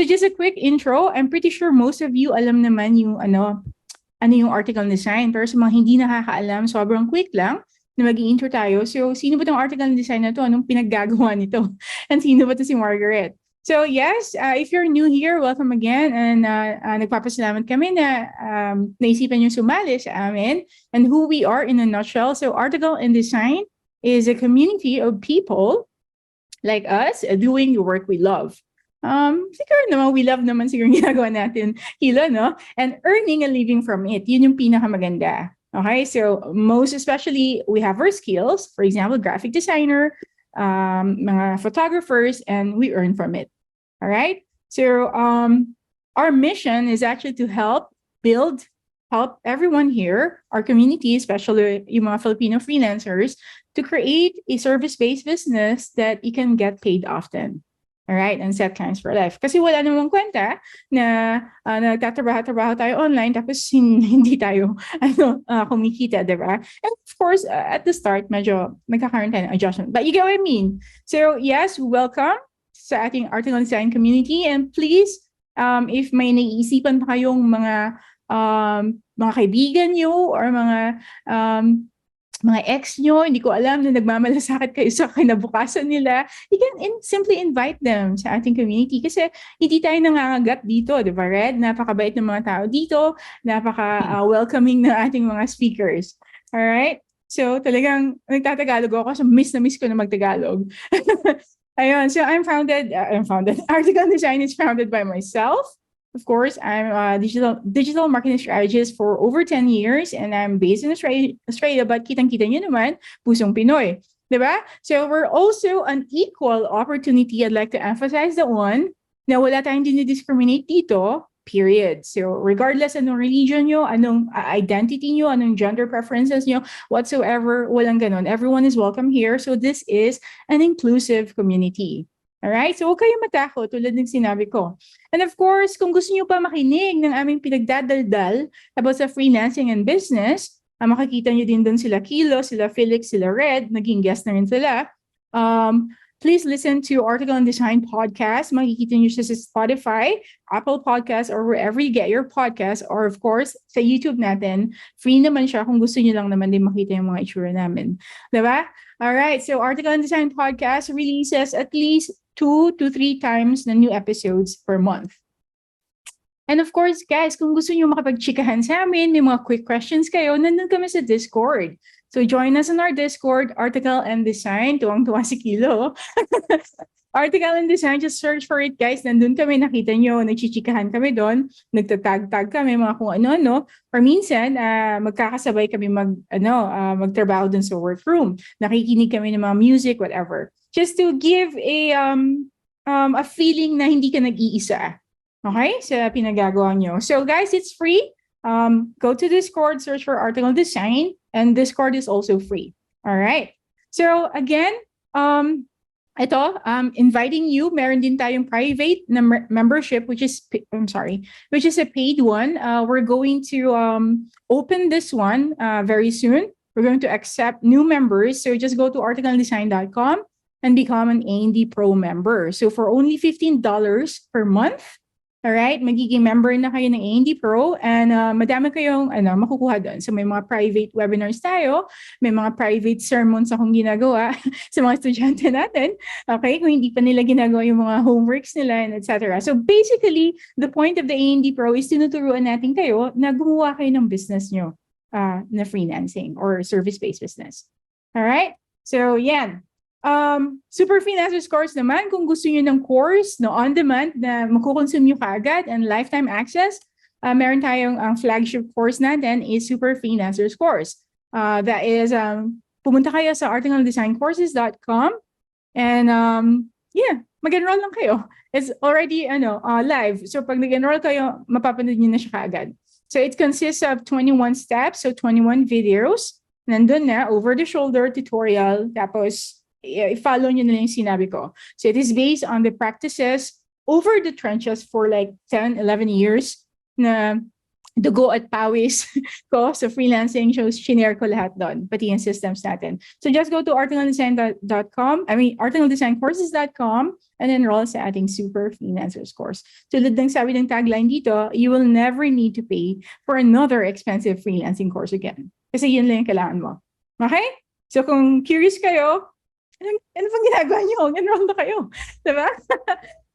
So just a quick intro. I'm pretty sure most of you alam naman yung ano yung article design. Pero sa mga hindi nakakaalam, sobrang quick lang na mag-i-intro tayo. So, sino ba tong article design na to? Anong pinaggagawa nito? And sino ba to si Margaret? So, yes, if you're new here, welcome again. And nagpapasalamat kami na naisipan yung sumali sa amin and who we are in a nutshell. So, Article and Design is a community of people like us doing the work we love. Siguro naman, we love naman siguro ginagawa natin, Hilo, no? And earning a living from it. Yun yung pinakamaganda. Okay, so most especially, we have our skills. For example, graphic designer, mga photographers, and we earn from it. All right? So our mission is actually to help everyone here, our community, especially yung mga Filipino freelancers, to create a service-based business that you can get paid often. All right, and set times for life. Kasi wala namang kwenta na nagtatrabaho tayo online tapos hindi tayo kumikita, diba? And of course, at the start, medyo nagkakaroon tayo ng adjustment. But you get what I mean. So yes, welcome sa ating article design community. And please, if may naiisipan pa kayong mga kaibigan nyo or mga ex nyo, hindi ko alam na nagmamalasakit kayo sa kinabukasan nila, you can simply invite them sa ating community kasi hindi tayo nangangagat dito, di ba, Red? Napakabait ng mga tao dito, napaka-welcoming ng ating mga speakers. Alright? So, talagang nagtatagalog ako, so miss na miss ko na magtagalog. Ayun, so I'm founded, Article Design is founded by myself. Of course, I'm a digital marketing strategist for over 10 years and I'm based in Australia, but kitang-kita nyo naman, pusong Pinoy. Diba? So we're also an equal opportunity. I'd like to emphasize that one, na wala tayong dinidiscriminate dito, period. So regardless anong religion nyo, anong identity nyo, anong gender preferences nyo, whatsoever, walang ganon. Everyone is welcome here. So this is an inclusive community. Alright? So huwag kayong matakot tulad ng sinabi ko. And of course, kung gusto niyo pa makinig ng aming pinagdadaldal about sa freelancing and business, makikita niyo din doon sila Kilo, sila Felix, sila Red, naging guest na rin sila. Please listen to Article and Design Podcast. Makikita niyo siya sa Spotify, Apple Podcast, or wherever you get your podcast. Or of course, sa YouTube natin. Free naman siya kung gusto niyo lang naman din makita yung mga itsura namin. Diba? Alright, so Article and Design Podcast releases at least 2 to 3 times na new episodes per month. And of course, guys, kung gusto niyo makapag-chikahan sa amin, may mga quick questions kayo, nandun kami sa Discord. So join us on our Discord, Article and Design. Tuwang-tuwa si Kilo. Article and Design, just search for it, guys. Nandun kami, nakita nyo, nagchichikahan kami doon, nagtatag-tag kami, mga kung ano-ano. Or minsan, magkakasabay kami magtrabaho dun sa workroom. Nakikinig kami ng mga music, whatever. Just to give a feeling na hindi ka nag-iisa. Okay? Sa pinagagawa nyo. So guys, it's free. Go to Discord, search for Article Design, and Discord is also free. All right. So again, inviting you, meron din tayong private na membership, which is a paid one. We're going to open this one very soon. We're going to accept new members. So just go to articledesign.com and become an A&D PRO member. So for only $15 per month, all right, magiging member na kayo ng A&D PRO and madami kayong makukuha doon. So may mga private webinars tayo, may mga private sermons akong ginagawa sa mga estudyante natin. Okay, kung hindi pa nila ginagawa yung mga homeworks nila and etc. So basically, the point of the A&D PRO is tinuturuan natin kayo na gumawa kayo ng business nyo na freelancing or service-based business. All right? So yan. Super freelancers course naman, kung gusto niyo ng course no on demand na makukonsume niyo kaagad and lifetime access, meron tayong flagship course natin is Super Freelancers course. That is pumunta kayo sa articledesigncourses.com and mag-enroll lang kayo. It's already live. So pag nag-enroll kayo, mapapanood niyo na siya kaagad. So it consists of 21 steps, so 21 videos. Nandun na, over the shoulder tutorial, tapos i-follow nyo na lang yung sinabi ko. So it is based on the practices over the trenches for like 10, 11 years na dugo at pawis ko sa freelancing. So, shinare ko lahat doon, pati yung systems natin. So, just go to artisanaldesign.com, artisanaldesigncourses.com, and enroll sa ating Super Freelancers course. Tulad ng sabi ng tagline dito, you will never need to pay for another expensive freelancing course again. Kasi yun lang yung kailangan mo. Okay? So, kung curious kayo, ano pang ginagawa nyo? Enroll na kayo. Diba?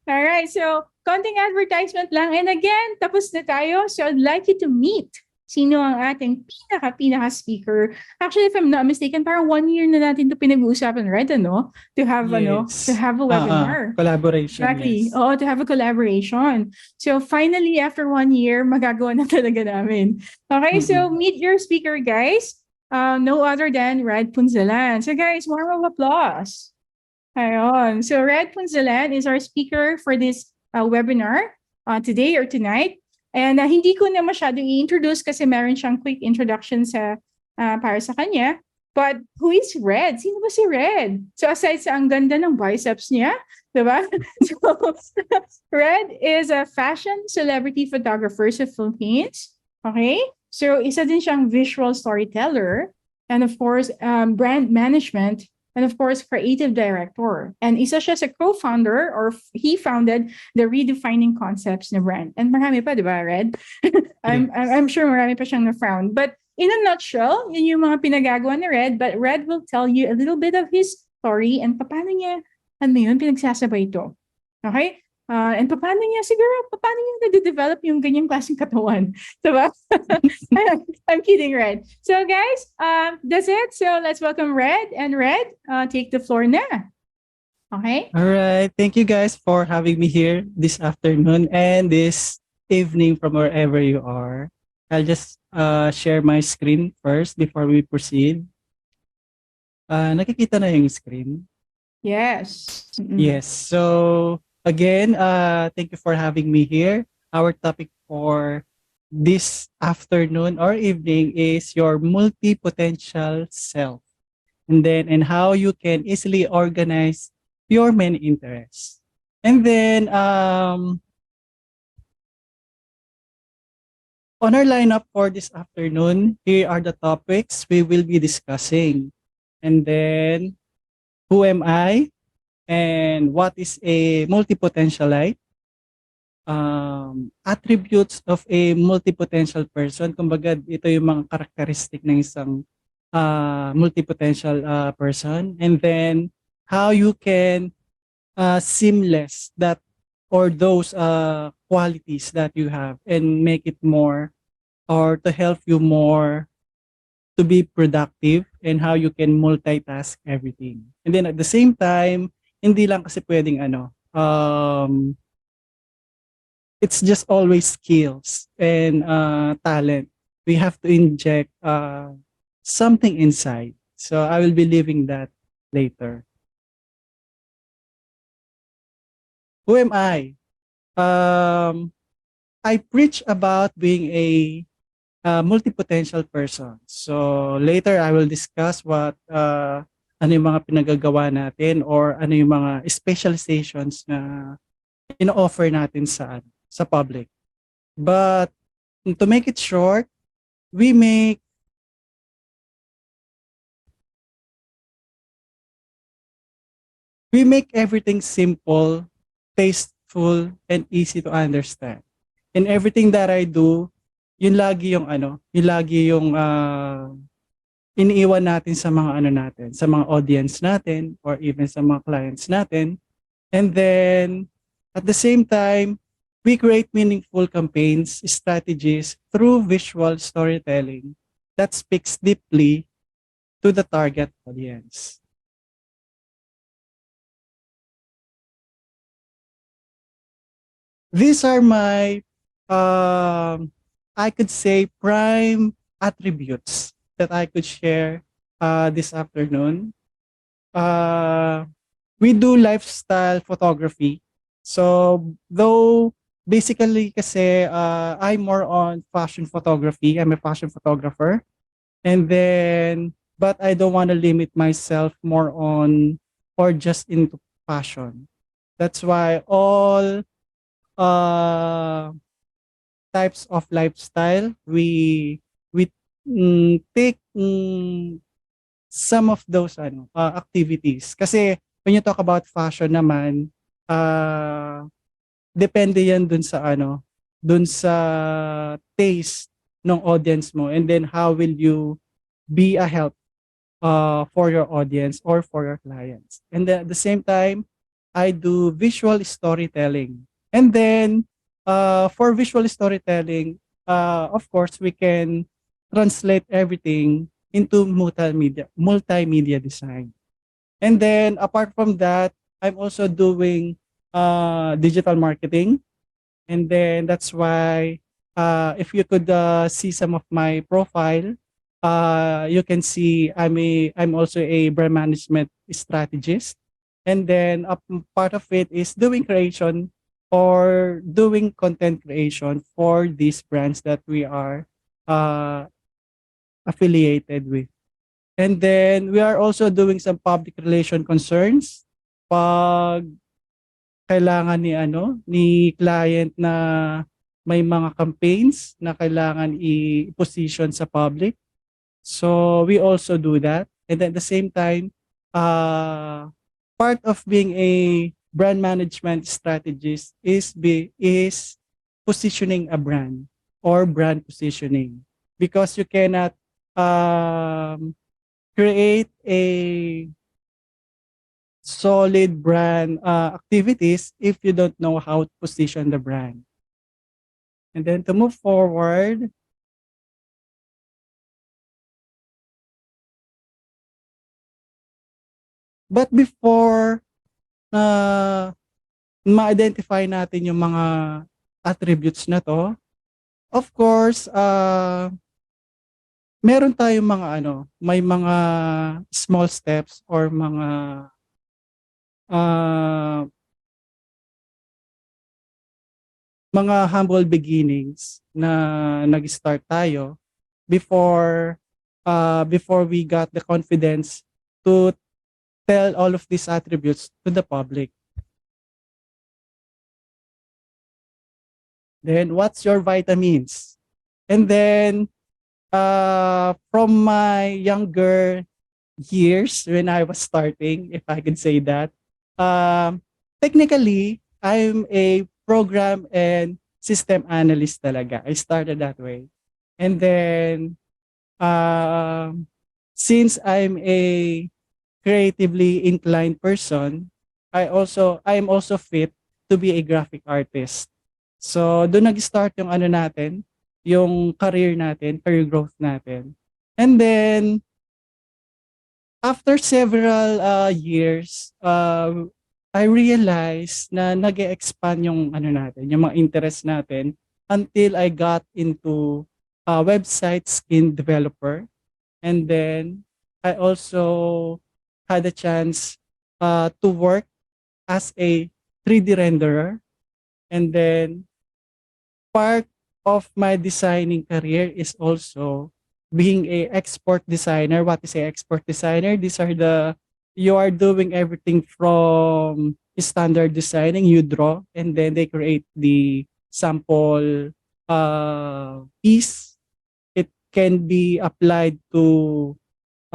Alright, so konting advertisement lang. And again, tapos na tayo. So I'd like you to meet sino ang ating pinaka speaker. Actually, if I'm not mistaken, parang 1 year na natin ito pinag-uusapan, right? Ano? To have Yes. to have a webinar. Collaboration, Exactly. yes. Oo, to have a collaboration. So finally, after 1 year, magagawa na talaga namin. Okay, so meet your speaker, guys. No other than Red Punzalan. So guys, warm of applause. Ayun. So Red Punzalan is our speaker for this webinar today or tonight. And hindi ko na masyadong i-introduce kasi meron siyang quick introduction sa para sa kanya. But who is Red? Sino ba si Red? So aside sa ang ganda ng biceps niya, diba? So Red is a fashion celebrity photographer sa Philippines. Okay? So isa din siyang visual storyteller and of course brand management and of course, creative director. And isa siya sa co-founder or he founded the Redefining Concepts na brand. And marami pa, di ba, Red? I'm sure marami pa siyang na-found. But in a nutshell, yun yung mga pinagagawa ni Red. But Red will tell you a little bit of his story and paano niya, pinagsasabay ito. Okay? And paano niya nade-develop yung ganyang klaseng katawan? Diba? I'm kidding, Red. So guys, that's it. So let's welcome Red. And Red, take the floor na. Okay? All right. Thank you guys for having me here this afternoon and this evening from wherever you are. I'll just share my screen first before we proceed. Nakikita na yung screen? Yes. Yes. So again, thank you for having me here. Our topic for this afternoon or evening is your multi-potential self. And how you can easily organize your many interests. And then on our lineup for this afternoon, here are the topics we will be discussing. And then, who am I? And what is a multipotentialite? Attributes of a multipotential person. Kumbaga, ito yung mga characteristic ng isang multipotential person. And then, how you can seamless that or those qualities that you have and make it more or to help you more to be productive and how you can multitask everything. And then at the same time, hindi lang kasi pwedeng it's just always skills and talent. We have to inject something inside. So I will be leaving that later. Who am I? I preach about being a multipotential person. So later I will discuss what ano yung mga pinagagawa natin or ano yung mga specializations na ino-offer natin sa public. But to make it short, we make everything simple, tasteful, and easy to understand. And everything that I do, yun lagi yung iniiwan natin sa mga natin, sa mga audience natin or even sa mga clients natin. And then at the same time, we create meaningful campaigns, strategies through visual storytelling that speaks deeply to the target audience. These are my I could say prime attributes that I could share this afternoon. We do lifestyle photography. So though basically kasi I'm more on fashion photography. I'm a fashion photographer. And then but I don't want to limit myself more on or just into fashion. That's why all types of lifestyle. We take some of those activities. Kasi when you talk about fashion naman, uh, depende yan dun sa taste ng audience mo, and then how will you be a help for your audience or for your clients. And then at the same time, I do visual storytelling. And then for visual storytelling, of course, we can translate everything into multimedia design. And then apart from that, I'm also doing digital marketing. And then that's why if you could see some of my profile, you can see I'm also a brand management strategist. And then a part of it is doing creation or doing content creation for these brands that we are uh, affiliated with. And then we are also doing some public relation concerns pag kailangan ni client na may mga campaigns na kailangan i-position sa public. So we also do that. And at the same time, part of being a brand management strategist is positioning a brand or brand positioning, because you cannot um, create a solid brand activities if you don't know how to position the brand. And then to move forward, but before na ma-identify natin yung mga attributes na to, of course, meron tayong mga may mga small steps or uh, mga humble beginnings na nag-start tayo before we got the confidence to tell all of these attributes to the public. Then what's your vitamins? And then from my younger years when I was starting, if I could say that, technically I'm a program and system analyst talaga. I started that way. And then since I'm a creatively inclined person, I'm also fit to be a graphic artist. So doon nag-start yung natin, yung career growth natin. And then after several years, I realized na nag-expand yung natin, yung mga interest natin, until I got into website skin developer. And then I also had a chance to work as a 3D renderer. And then part of my designing career is also being a export designer. What is a export designer? You are doing everything from standard designing, you draw, and then they create the sample piece. It can be applied to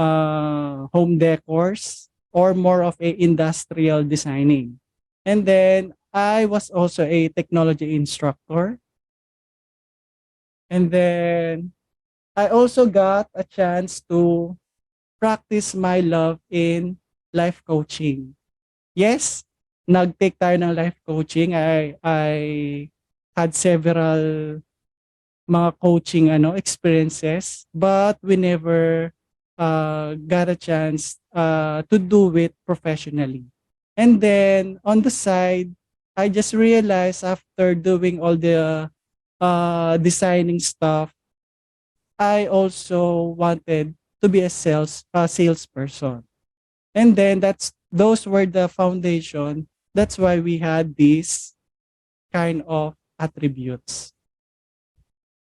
home decors or more of a industrial designing. And then I was also a technology instructor. And then I also got a chance to practice my love in life coaching. Yes, nag-take tayo ng life coaching. I had several mga coaching experiences, but we never got a chance to do it professionally. And then on the side, I just realized after doing all the designing stuff, I also wanted to be a salesperson. And then those were the foundation. That's why we had these kind of attributes.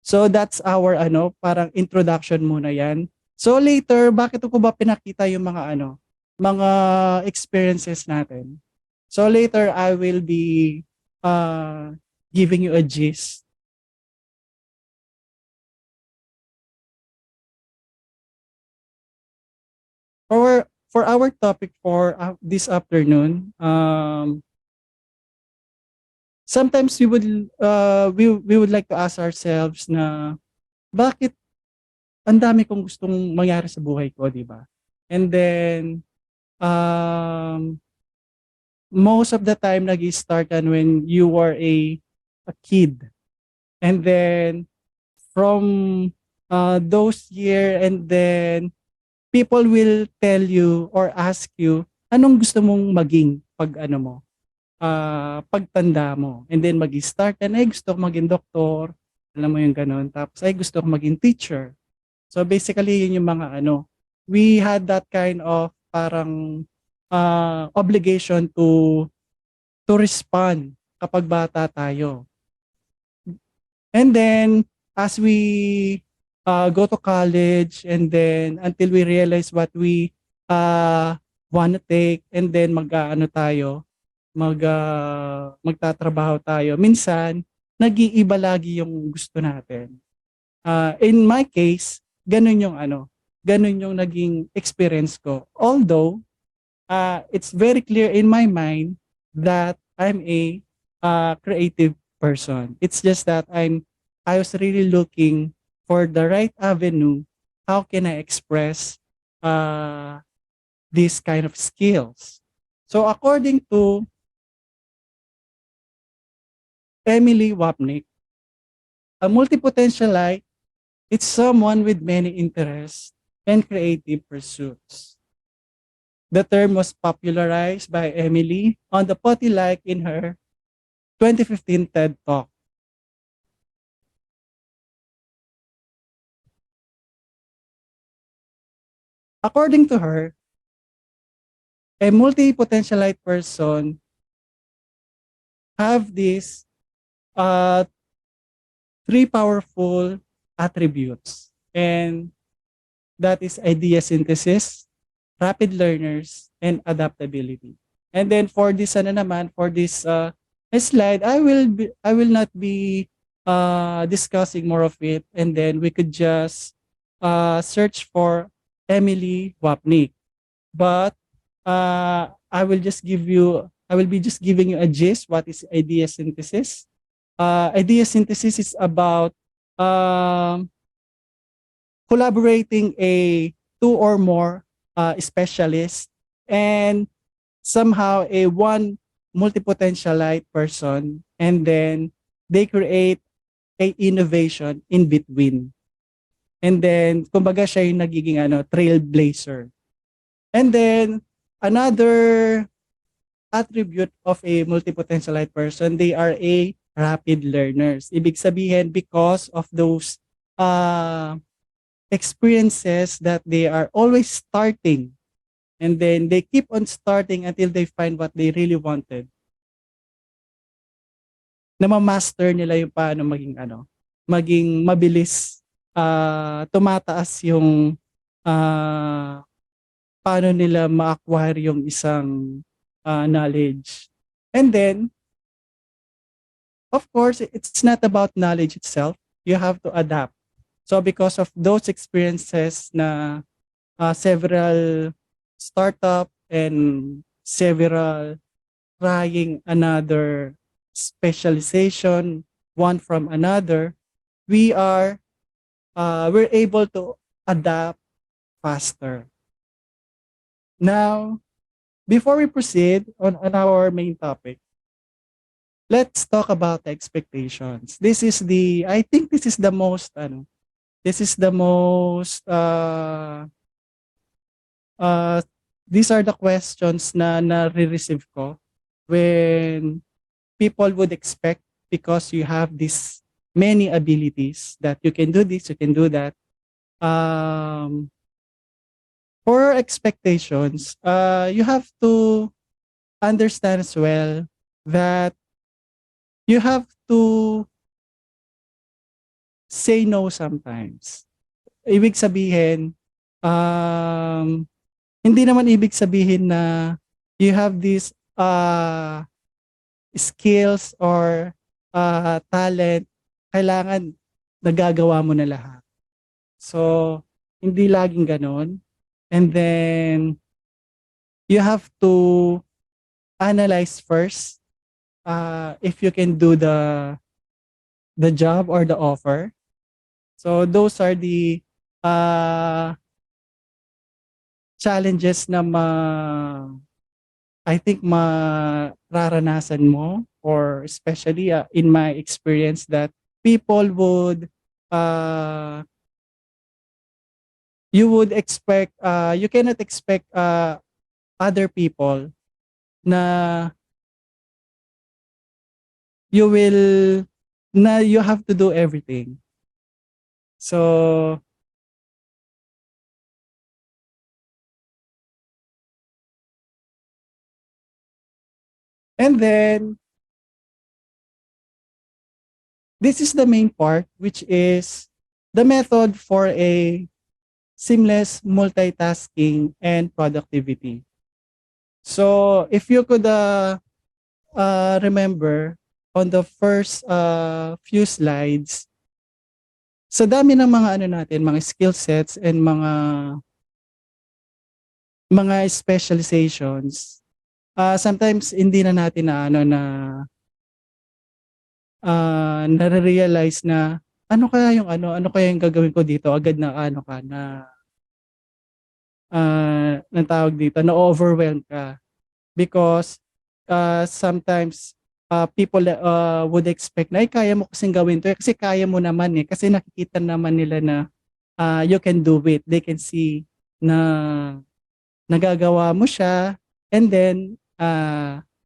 So that's our parang introduction muna yan. So later, bakit ko ba pinakita yung mga experiences natin? So later, I will be giving you a gist For our topic for this afternoon, sometimes we would like to ask ourselves na bakit ang dami kong gustong mangyari sa buhay ko, di ba? And then um, most of the time nag-start yan when you were a kid. And then from those year, and then people will tell you or ask you anong gusto mong maging pag ano mo, pagtanda mo. And then mag-start ka na, ay gusto ko maging doktor, alam mo yung ganun. Tapos ay gusto ko maging teacher. So basically yun yung mga ano, we had that kind of parang obligation to respond kapag bata tayo. And then as we go to college, and then until we realize what we want to take, and then magtatrabaho tayo. Minsan nag-iiba lagi yung gusto natin. In my case, ganun yung naging experience ko. Although it's very clear in my mind that I'm a creative person. It's just that I was really looking for the right avenue. How can I express these kind of skills? So according to Emily Wapnick, a multipotentialite, it's someone with many interests and creative pursuits. The term was popularized by Emily on the Potty Like in her 2015 TED Talk. According to her, a multi-potentialite person have these three powerful attributes, and that is idea synthesis, rapid learners, and adaptability. And then for this for this slide, I will not be discussing more of it, and then we could just search for Emily Wapnick. But I will be just giving you a gist. What is idea synthesis? Idea synthesis is about collaborating a two or more specialists, and somehow a one multipotentialite person, and then they create a innovation in between. And then kumbaga siya yung nagiging trailblazer. And then another attribute of a multipotentialite person, they are a rapid learners. Ibig sabihin, because of those experiences that they are always starting, and then they keep on starting until they find what they really wanted. Na-master nila yung paano maging mabilis, tumataas yung paano nila ma-acquire yung isang knowledge. And then, of course, it's not about knowledge itself. You have to adapt. So because of those experiences na several startup and several trying another specialization, one from another, we're able to adapt faster. Now, before we proceed on our main topic, let's talk about the expectations. I think this is the most, these are the questions na nare-receive ko when people would expect, because you have this many abilities that you can do this, you can do that. For expectations, you have to understand as well that you have to say no sometimes. Ibig sabihin, hindi naman ibig sabihin na you have these skills or talent, kailangan nagagawa mo na lahat. So, hindi laging ganon. And then you have to analyze first if you can do the job or the offer. So those are the uh, challenges na I think mararanasan mo, or especially in my experience, that people would uh, you would expect you cannot expect other people na you will you have to do everything. So and then this is the main part, which is the method for a seamless multitasking and productivity. So if you could remember on the first few slides, sa dami ng mga ano natin, mga skill sets and mga specializations, sometimes hindi na natin na ano na nare-realize na ano kaya yung gagawin ko dito, agad na ano ka na ng tawag dito, na-overwhelm ka. Because sometimes people would expect na, "Ay, kaya mo kasing gawin to, kasi kaya mo naman eh." Kasi nakikita naman nila na you can do it. They can see na nagagawa mo siya, and then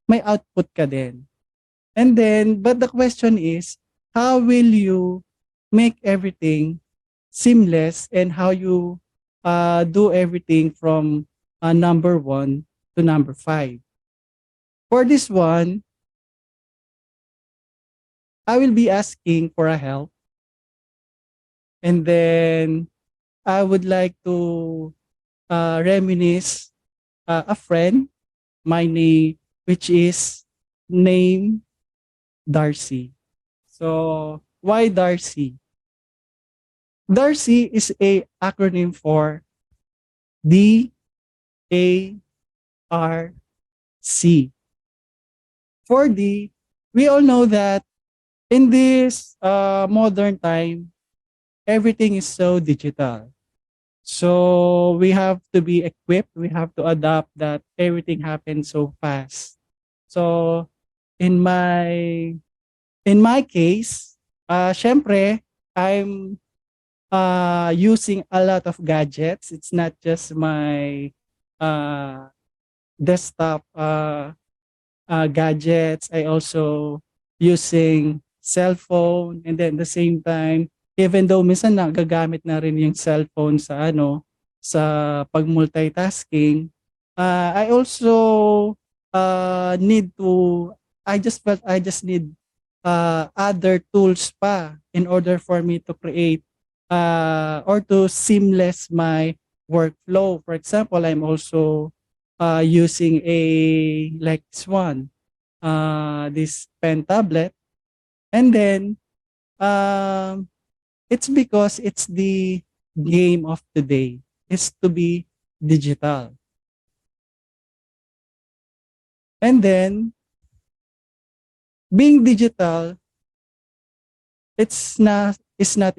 may output ka din. And then, but the question is, how will you make everything seamless, and how you do everything from number 1 to number 5? For this one, I will be asking for a help, and then I would like to reminisce a friend, my name, which is name Darcy. So why Darcy? Darcy is a acronym for DARC. For D, we all know that in this modern time, everything is so digital. So we have to be equipped. We have to adapt that everything happens so fast. So in my case, syempre, I'm using a lot of gadgets. It's not just my uh, desktop gadgets. I also using cell phone, and then at the same time, even though minsan nagagamit na rin yung cellphone sa sa pag-multitasking, I also need to I just need other tools pa in order for me to create or to seamless my workflow. For example, I'm also using a like this one, this pen tablet, and then um, it's because it's the game of today is to be digital. And then being digital, it's not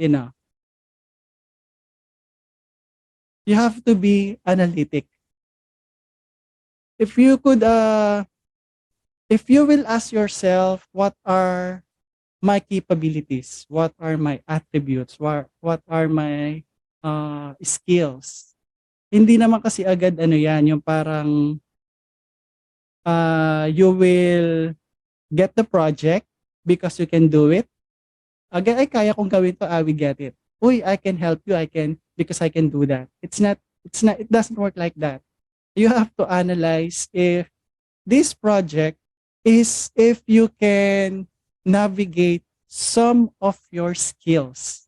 enough. You have to be analytic. If you could if you will ask yourself, what are my capabilities, what are my attributes, what are my skills. Hindi naman kasi agad ano yan, yung parang you will get the project because you can do it. Again, ay kaya kong gawin to, I will get it. Uy, I can help you, because I can do that. It doesn't work like that. You have to analyze if this project is if you can navigate some of your skills.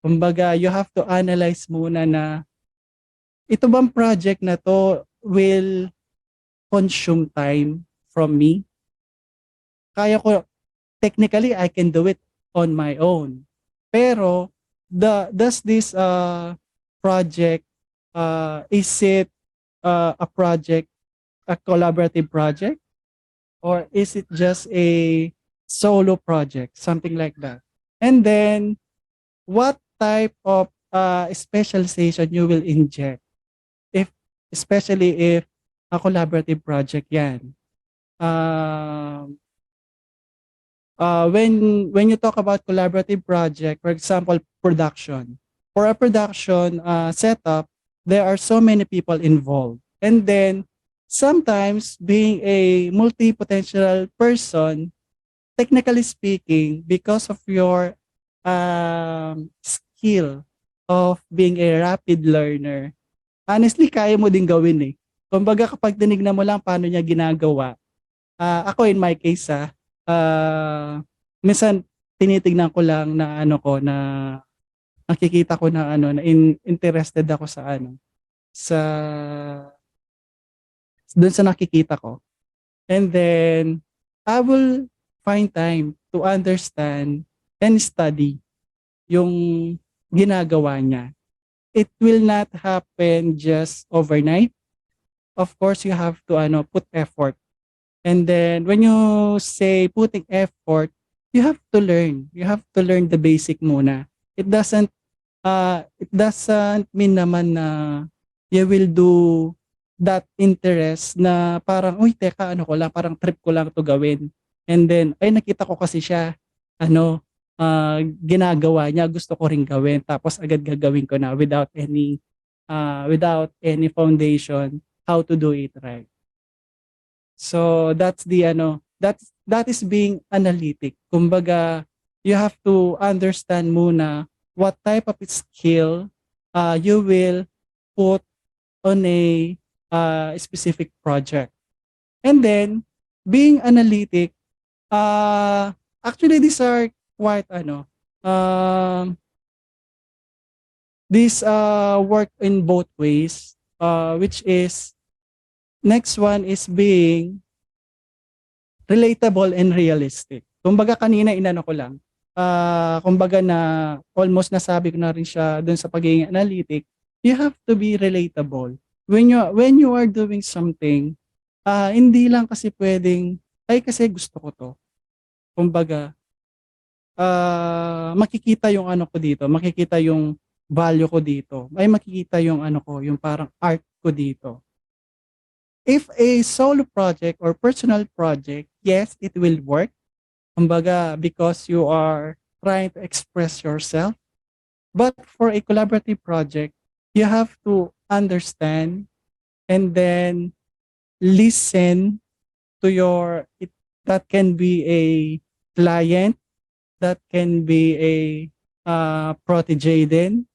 Kumbaga, you have to analyze muna na ito bang project na to will consume time from me? Kaya ko, technically, I can do it on my own. Pero, does this project Is it a project, a collaborative project, or is it just a solo project, something like that? And then, what type of specialization you will inject, if especially if a collaborative project yan. Um, when you talk about collaborative project, for example, production. For a production setup, there are so many people involved. And then sometimes being a multi-potential person, technically speaking, because of your skill of being a rapid learner, honestly, kaya mo din gawin eh. Kumbaga kapag tinignan mo lang paano niya ginagawa, ako in my case minsan tinitignan ko lang na ano ko na nakikita ko na ano na interested ako sa ano sa doon sa nakikita ko. And then I will find time to understand and study yung ginagawa niya. It will not happen just overnight. Of course, you have to put effort. And then when you say putting effort, you have to learn. You have to learn the basic muna. It doesn't mean naman na you will do that interest na parang, uy, teka, ano ko lang, parang trip ko lang to gawin. And then, ay, nakita ko kasi siya, ginagawa niya, gusto ko rin gawin. Tapos agad gagawin ko na without any foundation how to do it right. So that's that is being analytic. Kumbaga, you have to understand muna what type of skill you will put on a specific project. And then being analytic, actually these are quite these work in both ways, which is next one is being relatable and realistic. Kumbaga kanina inano ko lang. Kumbaga na almost nasabi ko na rin siya dun sa pagiging analytic, you have to be relatable. When you are doing something, hindi lang kasi pwedeng ay kasi gusto ko to. Kumbaga makikita yung ano ko dito, makikita yung value ko dito. Ay makikita yung ano ko, yung parang art ko dito. If a solo project or personal project, yes, it will work. Kumbaga, because you are trying to express yourself. But for a collaborative project, you have to understand and then listen to that can be a client, that can be a protege din,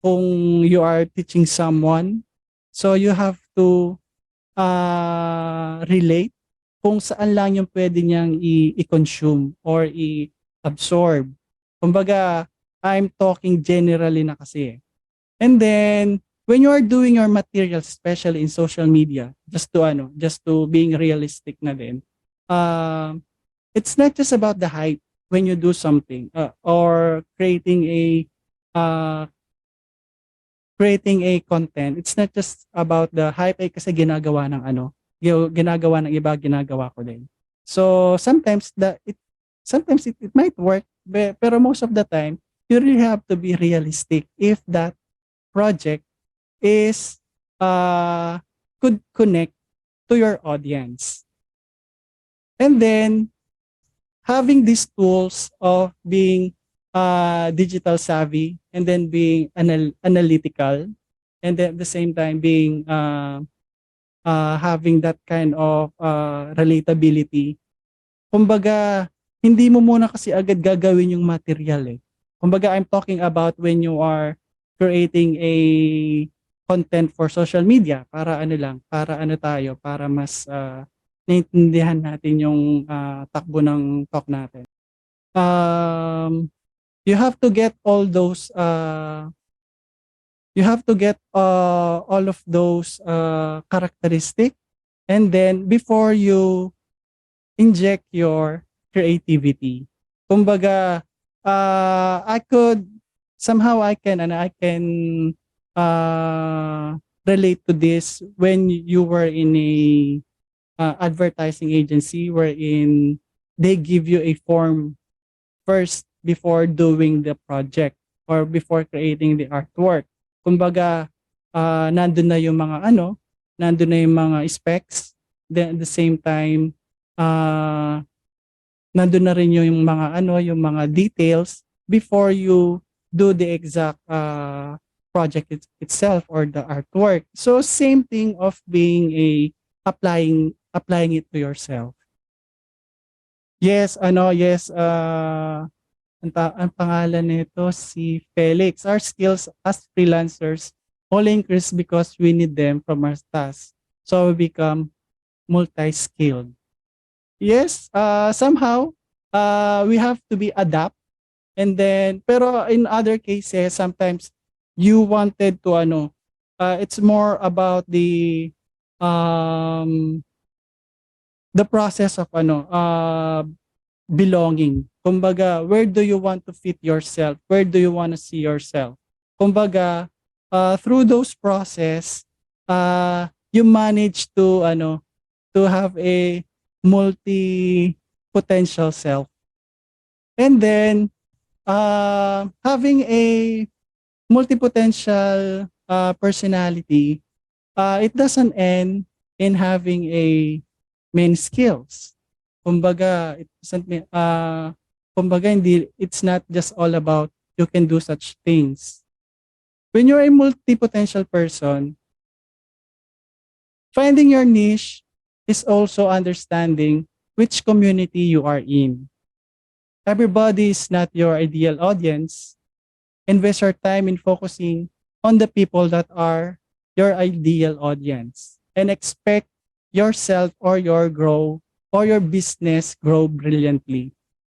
kung you are teaching someone. So you have to relate kung saan lang yung pwede niyang i-consume or i-absorb. Kumbaga, I'm talking generally na kasi. And then, when you are doing your materials, especially in social media, just to being realistic na din, it's not just about the hype when you do something or uh, creating a content. It's not just about the hype kasi ginagawa ng ginagawa ng iba, ginagawa ko din. So sometimes it might work, pero most of the time you really have to be realistic if that project is could connect to your audience. And then having these tools of being digital savvy and then being analytical, and then at the same time being having that kind of relatability. Kumbaga, hindi mo muna kasi agad gagawin yung material eh. Kumbaga, I'm talking about when you are creating a content for social media para para mas naintindihan natin yung takbo ng talk natin. You have to get all those all of those characteristic, and then before you inject your creativity. Kumbaga, I can relate to this when you were in a advertising agency wherein they give you a form first before doing the project or before creating the artwork. Kumbaga, nandun na yung mga nandun na yung mga specs. Then at the same time, uh, nandun na rin yung mga yung mga details before you do the exact project itself or the artwork. So same thing of being applying it to yourself. Yes, yes, ang pangalan nito si Felix. Our skills as freelancers only increase because we need them from our tasks. So we become multi-skilled. Yes, somehow we have to be adapt, and then pero in other cases sometimes you wanted to it's more about the process of belonging. Kumbaga, where do you want to fit yourself? Where do you want to see yourself? Kumbaga, through those process, you manage to have a multi-potential self. And then, having a multi-potential personality, it doesn't end in having a main skills. Kumbaga, it doesn't mean, kumbaga, it's not just all about you can do such things. When you're a multi-potential person, finding your niche is also understanding which community you are in. Everybody is not your ideal audience. Invest your time in focusing on the people that are your ideal audience and expect yourself or your business grow brilliantly.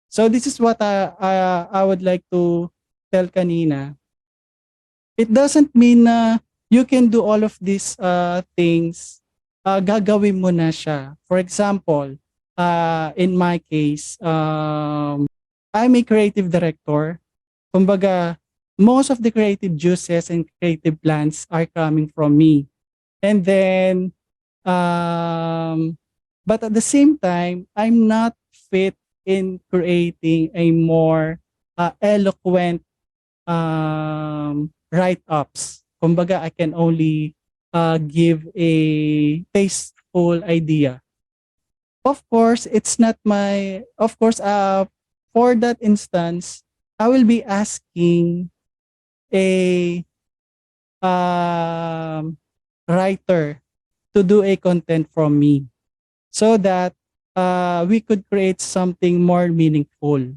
So this is what I would like to tell kanina. It doesn't mean na you can do all of these things. Gagawin mo na siya. For example, in my case, I'm a creative director. Kumbaga, most of the creative juices and creative plans are coming from me. And then, but at the same time, I'm not fit in creating a more eloquent write-ups. Kumbaga, I can only give a tasteful idea. Of course, it's not of course, for that instance, I will be asking a writer to do a content from me so that we could create something more meaningful.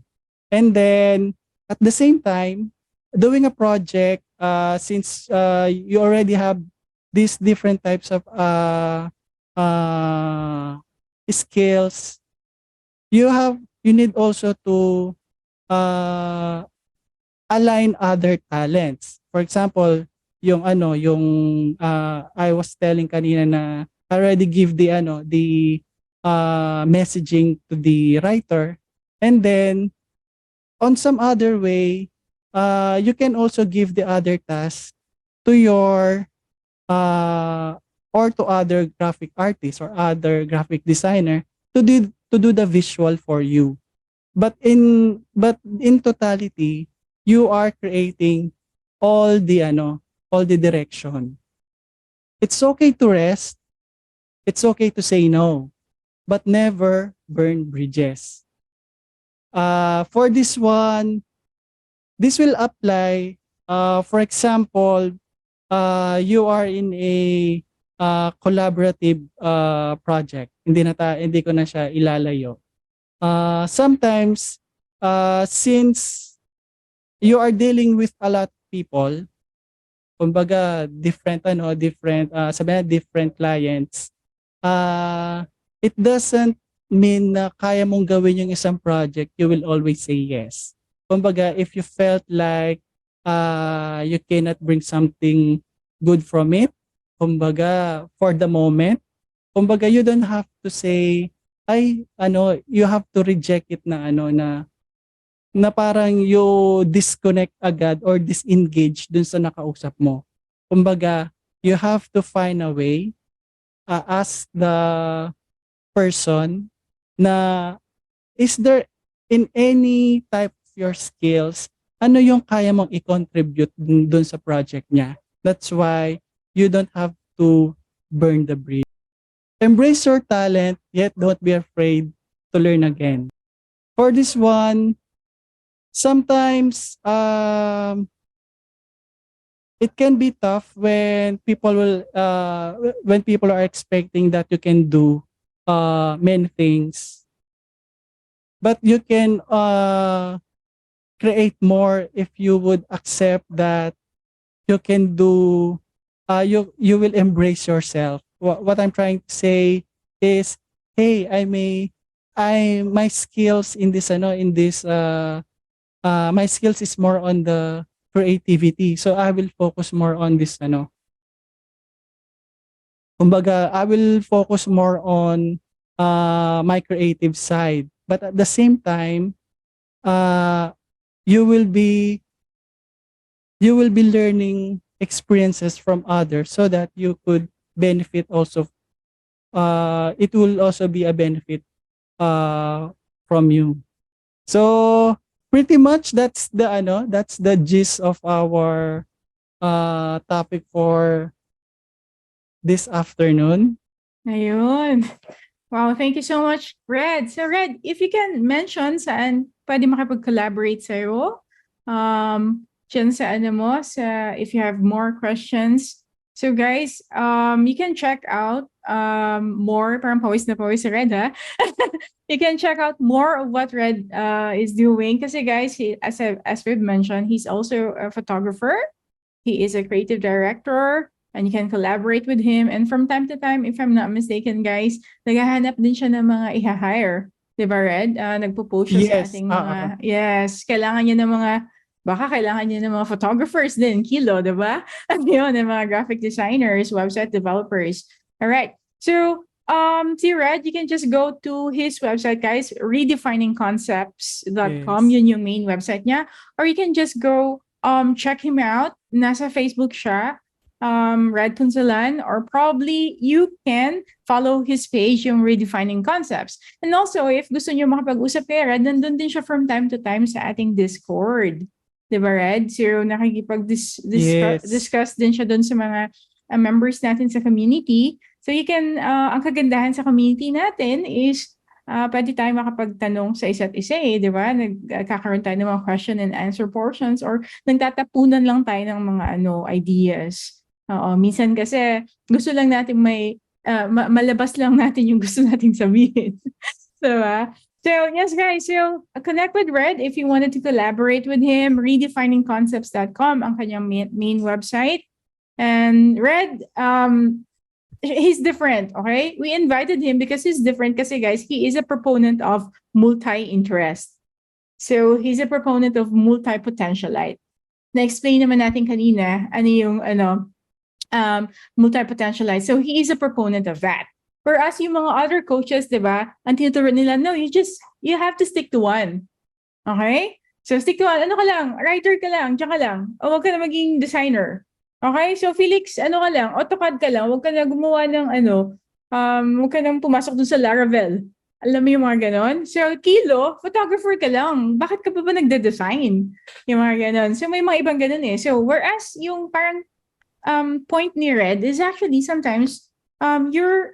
And then at the same time, doing a project, since you already have these different types of skills, you need also to align other talents. For example, yung I was telling kanina na I already give the messaging to the writer, and then on some other way, you can also give the other task to your or to other graphic artists or other graphic designer to do the visual for you. But in totality, you are creating all the direction. It's okay to rest. It's okay to say no, but never burn bridges. For this one, this will apply. For example, you are in a collaborative project. Hindi ko na siya ilalayo. Sometimes, since you are dealing with a lot of people, kumbaga different sabihin na different clients, it doesn't mean na kaya mong gawin yung isang project, you will always say yes. Kumbaga, if you felt like you cannot bring something good from it, kumbaga, for the moment, kumbaga, you don't have to say, you have to reject it na parang you disconnect agad or disengage dun sa nakausap mo. Kumbaga, you have to find a way, ask the person na, is there in any type of your skills, ano yung kaya mong i-contribute dun sa project niya. That's why you don't have to burn the bridge. Embrace your talent, yet don't be afraid to learn again. For this one, sometimes it can be tough when people are expecting that you can do many things, but you can create more if you would accept that you can do, you will embrace yourself. What I'm trying to say is, hey, my skills in this my skills is more on the creativity, so I will focus more on this kumbaga I will focus more on my creative side, but at the same time, uh you will be learning experiences from others so that you could benefit also. It will also be a benefit from you. So pretty much that's the gist of our topic for this afternoon. Ayun. Wow, thank you so much, Red. So, Red, if you can mention saan pwede makipag-collaborate sa'yo, dyan sa ano mo, if you have more questions. So, guys, you can check out more, parang pawis na pawis si Red, ha? You can check out more of what Red is doing. Kasi, guys, as we've mentioned, he's also a photographer. He is a creative director. And you can collaborate with him. And from time to time, if I'm not mistaken, guys, naghahanap din siya ng mga i-hire. Diba, Red? Nagpo-post siya sa Yes. ating mga, yes, kailangan niya ng mga, baka kailangan niya ng mga photographers din, Kilo, diba? At yun, ng mga graphic designers, website developers. All right. So, si Red, you can just go to his website, guys, redefiningconcepts.com. Yes. Yun yung main website niya. Or you can just go check him out. Nasa Facebook siya. Red Punzalan, or probably you can follow his page, yung Redefining Concepts. And also, if gusto nyo makapag-usap kay Red, nandun din siya from time to time sa ating Discord. Diba, Red? So, nakikipag-discuss din siya dun sa mga members natin sa community. So, you can, ang kagandahan sa community natin is, pwede tayo makapagtanong sa isa't isa di ba? Nagkakaroon tayo ng mga question and answer portions, or nagtatapunan lang tayo ng mga ideas. Oo, minsan kasi gusto lang natin malabas lang natin yung gusto nating sabihin. Diba? So, yes, guys. So, connect with Red if you wanted to collaborate with him. Redefiningconcepts.com ang kanyang main website. And Red, he's different, okay? We invited him because he's different kasi, guys, he is a proponent of multi-interest. So, he's a proponent of multi-potentialite. Na-explain naman natin kanina ano yung multi-potentialite. So he is a proponent of that. Whereas yung mga other coaches, di ba, ang tinuturo nila, no, you have to stick to one. Okay? So stick to one. Ano ka lang? Writer ka lang. Diyan ka lang. O wag ka na maging designer. Okay? So Felix, ano ka lang? AutoCAD ka lang. Wag ka na gumawa ng wag ka nang pumasok dun sa Laravel. Alam mo yung mga ganon? So, Kilo, photographer ka lang. Bakit ka pa ba nagde-design? Yung mga ganon. So, may mga ibang ganon eh. So, whereas yung parang point ni Red is actually sometimes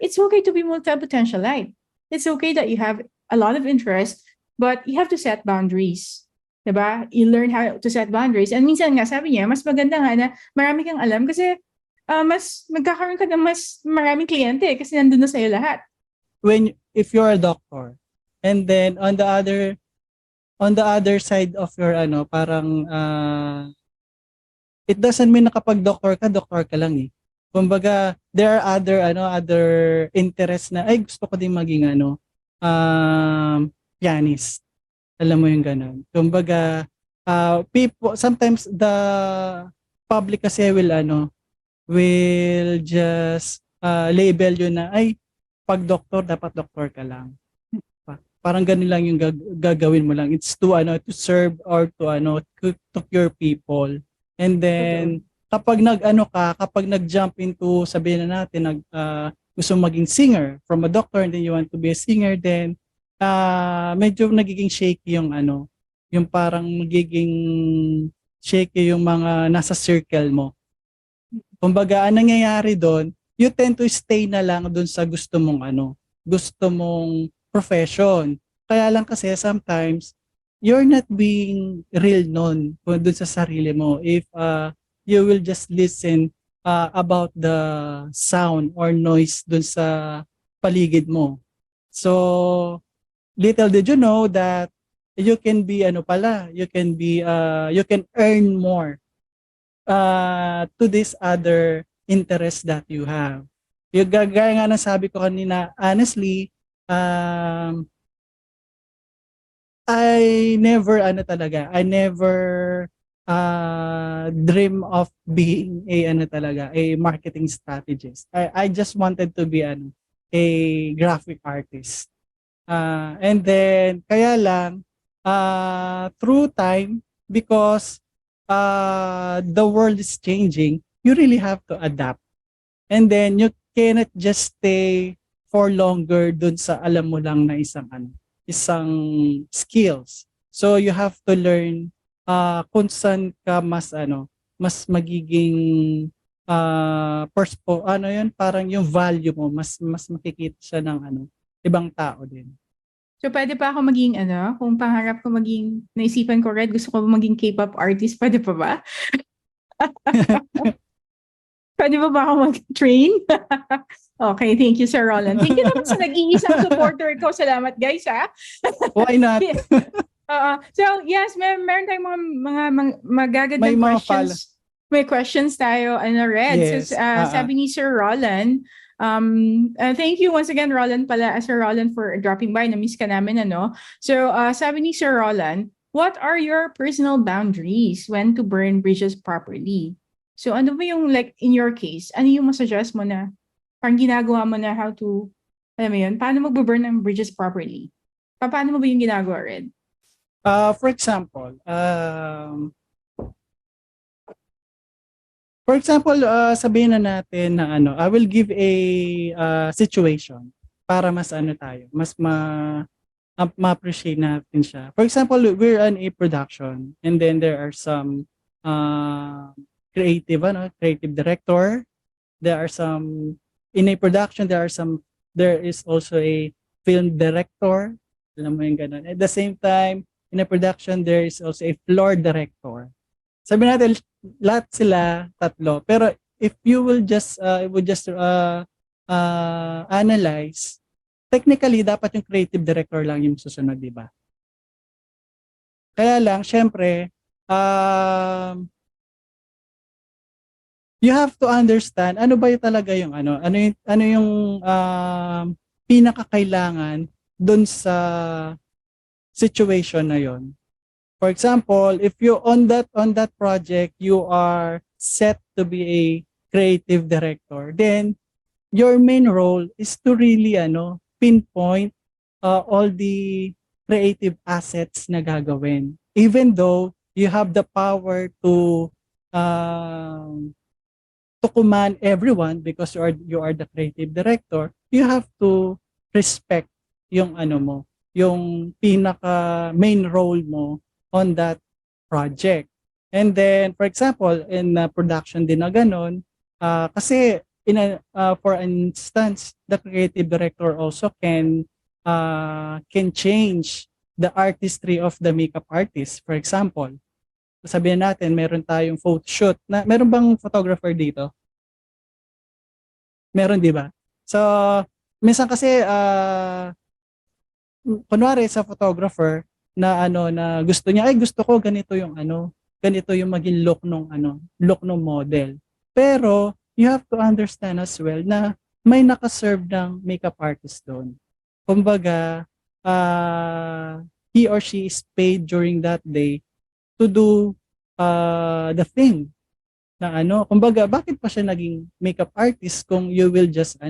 it's okay to be multi-potentialite. It's okay that you have a lot of interest, but you have to set boundaries. Diba? You learn how to set boundaries. And minsan nga, sabi niya, mas maganda nga na marami kang alam kasi mas magkakaroon ka ng mas maraming kliyente kasi nandun na sa'yo lahat. If you're a doctor, and then on the other side of your parang it doesn't mean na kapag doctor ka lang eh. Kumbaga, there are other interests na, ay gusto ko din maging pianist. Alam mo yung ganun. Kumbaga, people, sometimes the public kasi will just label yun na, ay, pag doktor, dapat doktor ka lang. Parang ganun lang yung gagawin mo lang. It's to serve or to cure people. And then kapag nag-jump into, sabihin na natin, gusto maging singer from a doctor and then you want to be a singer, then medyo nagiging shaky yung yung parang magiging shaky yung mga nasa circle mo. Kumbaga, ang nangyayari doon, you tend to stay na lang doon sa gusto mong profession. Kaya lang kasi sometimes, you're not being real known doon sa sarili mo if you will just listen about the sound or noise doon sa paligid mo. So, little did you know that you can be you can earn more to this other interest that you have. Yung gaya nga ng sabi ko kanina, honestly, I never dream of being a marketing strategist. I just wanted to be a graphic artist. And then kaya lang through time, because the world is changing, you really have to adapt. And then you cannot just stay for longer dun sa alam mo lang na isang skills. So you have to learn kung saan ka mas magiging parang yung value mo mas makikita siya ng ibang tao din. So, pwede pa ako maging kung pangarap ko maging, naisipan ko, Red, gusto ko maging K-pop artist, pwede pa ba? Pwede ba ako mag-train? Okay, thank you, Sir Roland. Thank you naman sa nag-iisang supporter ko. Salamat, guys, ha? Why not? So, yes, meron tayong mga magagandang questions. May questions tayo, Red. Yes. So, sabi ni Sir Roland, thank you once again, Roland Sir Roland, for dropping by. Na-miss ka namin, So, sabi ni Sir Roland, what are your personal boundaries when to burn bridges properly? So, ano ba yung, like, in your case, ano yung masuggest mo na, parang ginagawa mo na how to, alam mo yun, paano mag-burn ng bridges properly? Paano mo ba yung ginagawa, Red? For example, sabihin na natin na I will give a situation para mas mas ma-appreciate natin siya. For example, we're in a production and then there are some creative director. There are some in a production, there is also a film director. Alam mo yung ganun. At the same time, in a production, there is also a floor director. Sabi natin, lahat sila tatlo. Pero if you will just analyze, technically, dapat yung creative director lang yung susunod, di ba? Kaya lang, syempre, you have to understand ano ba yung talaga yung ano yung pinakakailangan doon sa situation na yon. For example, if you on that project you are set to be a creative director, then your main role is to really pinpoint all the creative assets na gagawin. Even though you have the power to command everyone because you are the creative director, you have to respect yung yung pinaka main role mo on that project. And then, for example, in production din na ganun, kasi for instance, the creative director also can change the artistry of the makeup artist. For example, sabihin natin, meron tayong photo shoot. Meron bang photographer dito? Meron, di ba? So, minsan kasi, kunwari sa photographer, na na gusto niya, gusto ko ganito yung maging look nung model. Pero, you have to understand as well na may nakaserve ng makeup artist doon. Kumbaga, he or she is paid during that day to do the thing na kumbaga bakit pa siya naging makeup artist kung you will just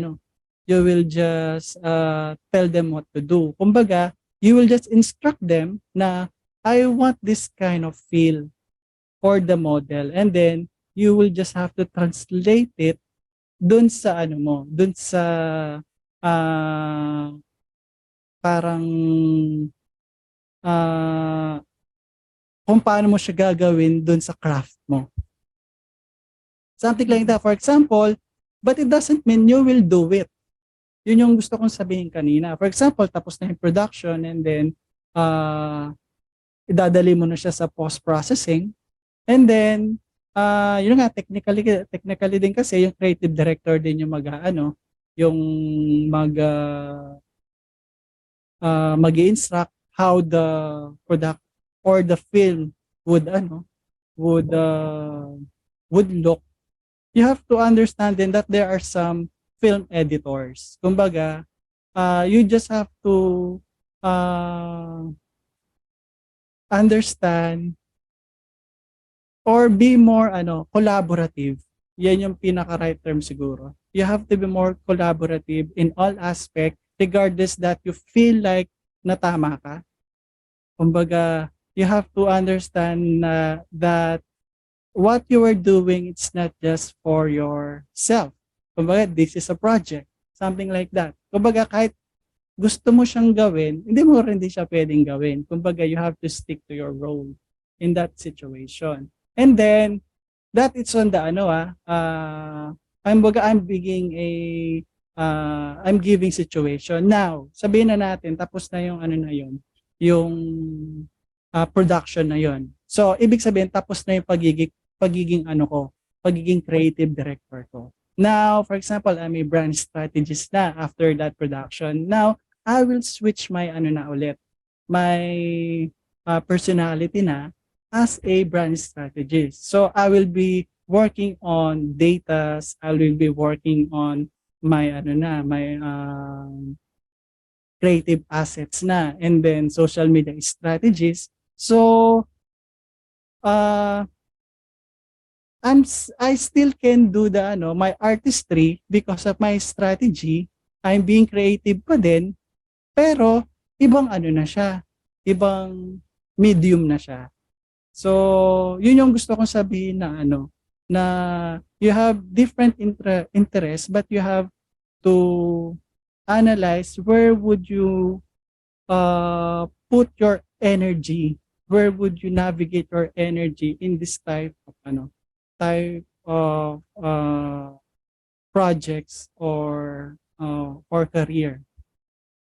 tell them what to do. Kumbaga you will just instruct them na I want this kind of feel for the model, and then you will just have to translate it dun sa ano mo, dun sa ah, parang ah, kung paano mo siya gagawin dun sa craft mo. Something like that. For example, but it doesn't mean you will do it. Yun yung gusto kong sabihin kanina. For example, tapos na yung production and then idadali mo na siya sa post-processing. And then, yun nga, technically din kasi yung creative director din yung yung mag-i-instruct how the product or the film would would uh, would look. You have to understand then that there are some film editors. Kumbaga, you just have to understand or be more collaborative. Yan yung pinaka-right term siguro. You have to be more collaborative in all aspect regardless that you feel like natama ka. Kumbaga, you have to understand that what you are doing, it's not just for yourself. Kumbaga, this is a project. Something like that. Kumbaga, kahit gusto mo siyang gawin, hindi mo rin siya pwedeng gawin. Kumbaga, you have to stick to your role in that situation. And then, that it's on the I'm giving situation. Now, sabihin na natin, tapos na yung yung production na yon. So, ibig sabihin, tapos na yung pagiging creative director ko. Now, for example, I'm a brand strategist na after that production. Now, I will switch my my personality na as a brand strategist. So I will be working on data, I will be working on my creative assets na, and then social media strategies. So I still can do my artistry because of my strategy. I'm being creative pa din, pero ibang na siya, ibang medium na siya. So, yun yung gusto kong sabihin na na you have different interests, but you have to analyze where would you put your energy, where would you navigate your energy in this type of projects or career.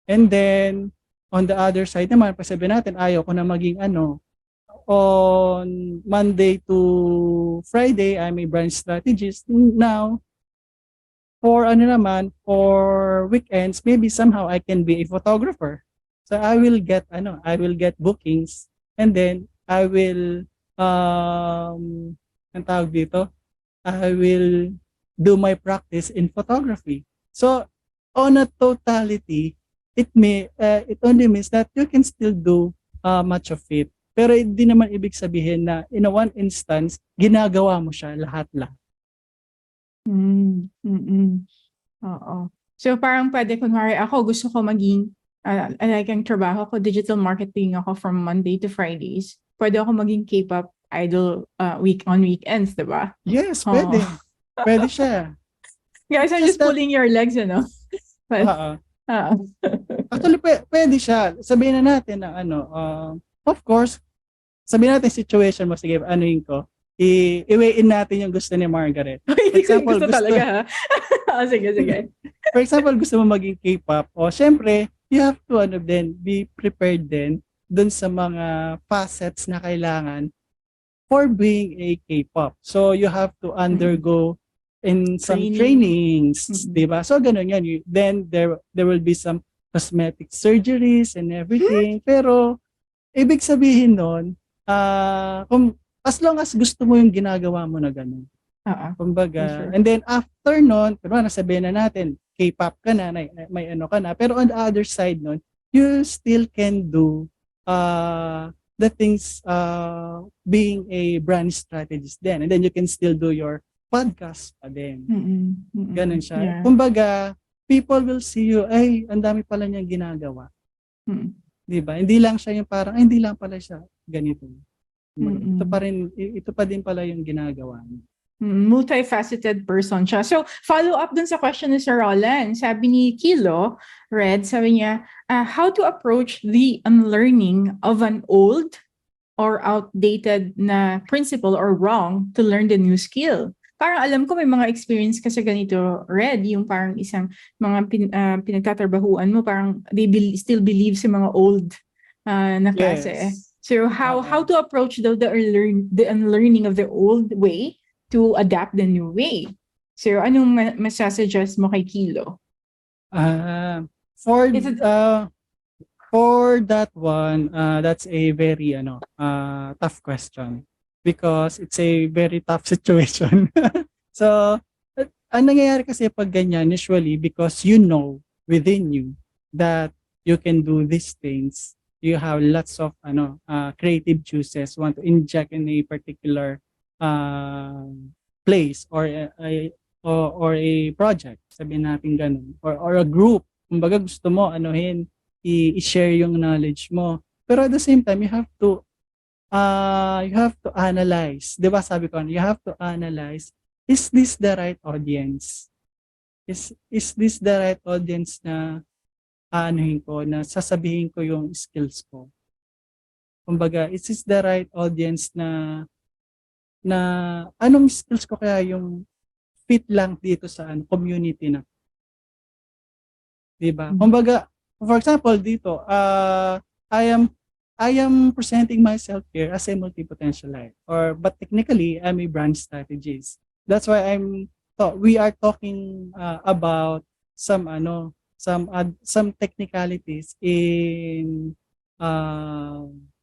And then on the other side naman, pag sabihin natin ayaw ko na maging on Monday to Friday, I'm a brand strategist. Now, for for weekends, maybe somehow I can be a photographer. So I will get bookings, and then I will ang tawag dito, I will do my practice in photography. So on a totality, it only means that you can still do much of it. Pero hindi naman ibig sabihin na in a one instance, ginagawa mo siya lahat-lahat. Oo. So parang pwede, kunwari ako, gusto ko maging, like ang trabaho ko, digital marketing ako from Monday to Fridays. Pwede ako maging K-pop idol on weekends, diba? Yes, pwede. Pwede siya. Guys, I'm just pulling your legs, But, Actually, pwede siya. Sabihin na natin na of course, sabihin natin situation mo, sige, ko, i-weigh in natin yung gusto ni Margaret. For example, gusto talaga, ha? Sige. For example, gusto mo maging K-pop, syempre, you have to then be prepared din dun sa mga facets na kailangan for being a K-pop. So, you have to undergo in some trainings, diba? So, ganun yan. Then, there will be some cosmetic surgeries and everything. Pero, ibig sabihin nun, as long as gusto mo yung ginagawa mo na gano'n. Kumbaga, and then after nun, pero nasabihin na natin, K-pop ka na, may ka na, pero on the other side nun, you still can do the things being a brand strategist then. And then you can still do your podcast pa din. Ganun siya. Yeah. Kumbaga, people will see you, ay, ang dami pala niyang ginagawa. Diba? Hindi lang siya yung parang, hindi lang pala siya ganito. Ito pa din pala yung ginagawa niya. Multifaceted person siya. So, follow up dun sa question ni Sir Roland. Sabi ni Kilo, Red, sabi niya, how to approach the unlearning of an old or outdated na principle or wrong to learn the new skill. Parang alam ko may mga experience ka sa ganito, Red, yung parang isang mga pinagtatrabahuan mo, parang they still believe sa mga old na klase. Yes. So how to approach the unlearning of the old way to adapt the new way? So anong masasuggest mo kay Kilo? For Is it for that one, that's a very tough question because it's a very tough situation. So, ang nangyayari kasi pag ganyan usually because you know within you that you can do these things. You have lots of creative juices want to inject in a particular place or a project, sabihin natin ganun, or a group. Kumbaga gusto mo i-share yung knowledge mo. Pero at the same time, you have to analyze. 'Di ba sabi ko, you have to analyze, is this the right audience? Is this the right audience na na sasabihin ko yung skills ko? Kumbaga, is this the right audience na anong skills ko kaya yung fit lang dito sa community na? 'Di ba? Kumbaga, for example, dito, I am presenting myself here as a multi-potentialite, but technically I'm a brand strategist. That's why we are talking about some technicalities in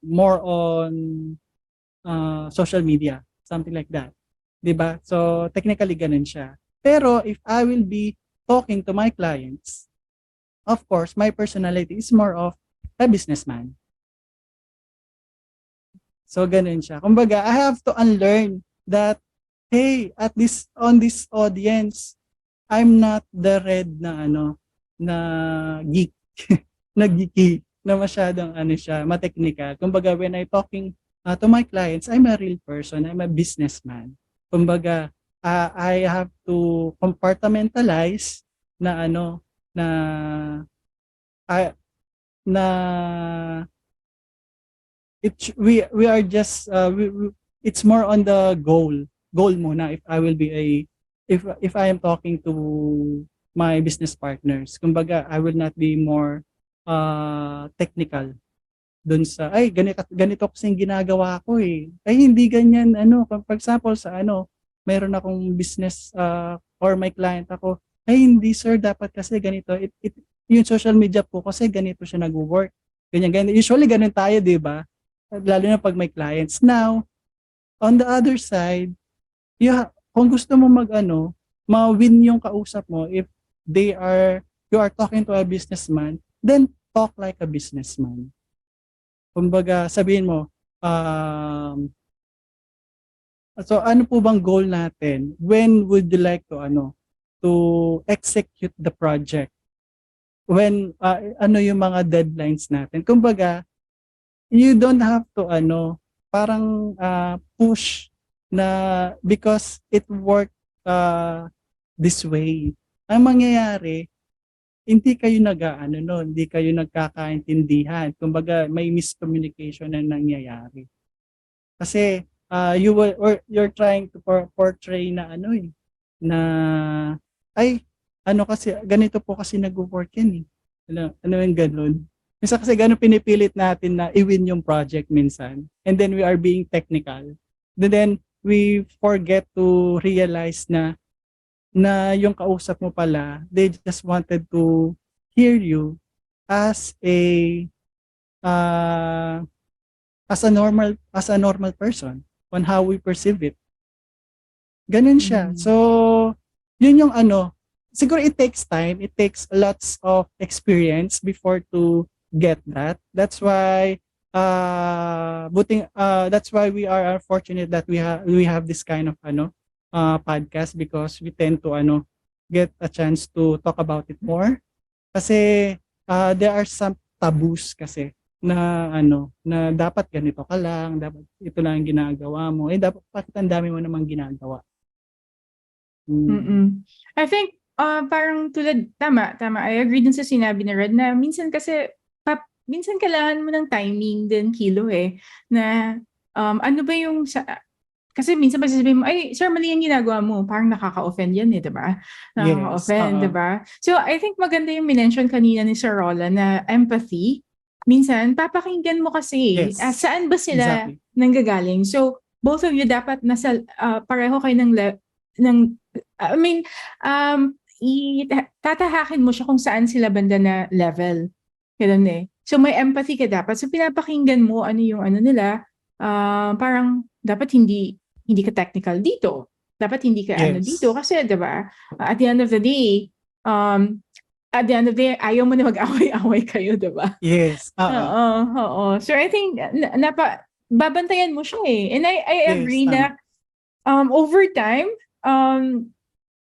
more on social media, something like that. 'Di ba? So technically ganun siya. Pero if I will be talking to my clients, of course, my personality is more of a businessman. So, ganun siya. Kumbaga, I have to unlearn that, hey, on this audience, I'm not the Red na geek, na geeky, na masyadong siya, ma-technical. Kumbaga, when I'm talking to my clients, I'm a real person, I'm a businessman. Kumbaga, I have to compartmentalize na na na we are just it's more on the goal muna if I will be if I am talking to my business partners. Kumbaga, I will not be more technical dun sa ganito kasing ginagawa ko ay hindi ganyan for example sa mayroon akong business or my client ako, ay hindi sir, dapat kasi ganito yung social media po kasi ganito siya nag-work, ganyan usually ganun tayo, di ba? Lalo na pag may clients. Now, on the other side, kung gusto mo ma-win yung kausap mo, if you are talking to a businessman, then talk like a businessman. Kumbaga, sabihin mo, so ano po bang goal natin? When would you like to execute the project? When, yung mga deadlines natin? Kumbaga, you don't have to parang push na because it worked this way. Ang mangyayari, hindi kayo hindi kayo nagkakaintindihan. Kumbaga may miscommunication na nangyayari. Kasi you're trying to portray na na kasi ganito po kasi nag-work yan yung ganun. Minsan kasi gano'n pinipilit natin na i-win yung project minsan. And then we are being technical. Then we forget to realize na yung kausap mo pala, they just wanted to hear you as a normal person on how we perceive it. Ganun siya. So, yun yung siguro it takes time, it takes lots of experience before to get that. That's why that's why we are fortunate that we have this kind of podcast, because we tend to get a chance to talk about it more. Kasi there are some taboos kasi na na dapat ganito ka lang, dapat ito lang ang ginagawa mo. Dapat bakit ang dami mo namang ginagawa. Mm. I think parang tama, I agree dun sa sinabi ni Red na minsan kasi minsan kailangan mo ng timing din kilo na ano ba yung kasi minsan pag sasabihin mo, ay, sir, mali yung ginagawa mo. Parang nakaka-offend yan 'di ba? Yes. Nakaka-offend, 'di ba? So, I think maganda yung minention kanina ni Sir Roland na empathy. Minsan, papakinggan mo kasi Yes. saan ba sila Exactly. nanggagaling. So, both of you dapat pareho kayo ng I mean, tatahakin mo siya kung saan sila banda na level. Ganun So, may empathy ka dapat. So, pinapakinggan mo ano yung ano nila. Parang dapat hindi ka technical dito. Dapat hindi ka ano dito Yes. kasi 'di ba? At the end of the day, ayaw mo na mag-away-away kayo, 'di ba? Yes. Oo, oo. So I think babantayan mo siya And I Yes, agree tama. na over time,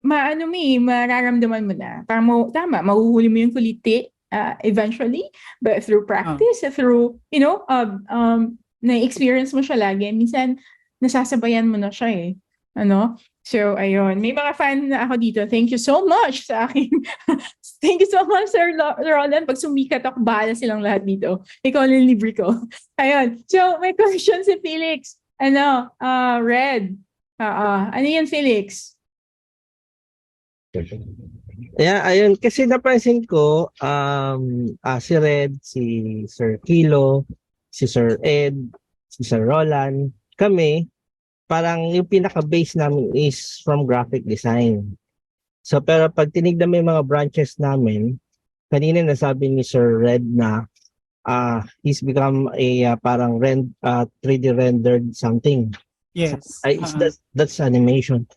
mararamdaman mo na. Tama, mahuhuli mo yung kuliti eventually, but through Ah, practice, through, na-experience mo siya lagi. Minsan, nasasabayan mo na siya Ano? So, ayun. May mga fan na ako dito. Thank you so much sa akin. Thank you so much, Sir Roland. Pag sumikat ako, bahala silang lahat dito. Ikaw ang libre ko. Ayun. So, may question si Felix. Red. Ano yan, Felix? Yeah, ayun. Kasi napansin ko, si Red, si Sir Kilo, si Sir Ed, si Sir Roland, kami, parang yung pinaka-base namin is from graphic design. So, pero pag tinignan mo yung mga branches namin, kanina nasabi ni Sir Red na he's become a parang 3D rendered something. yes. That's animation.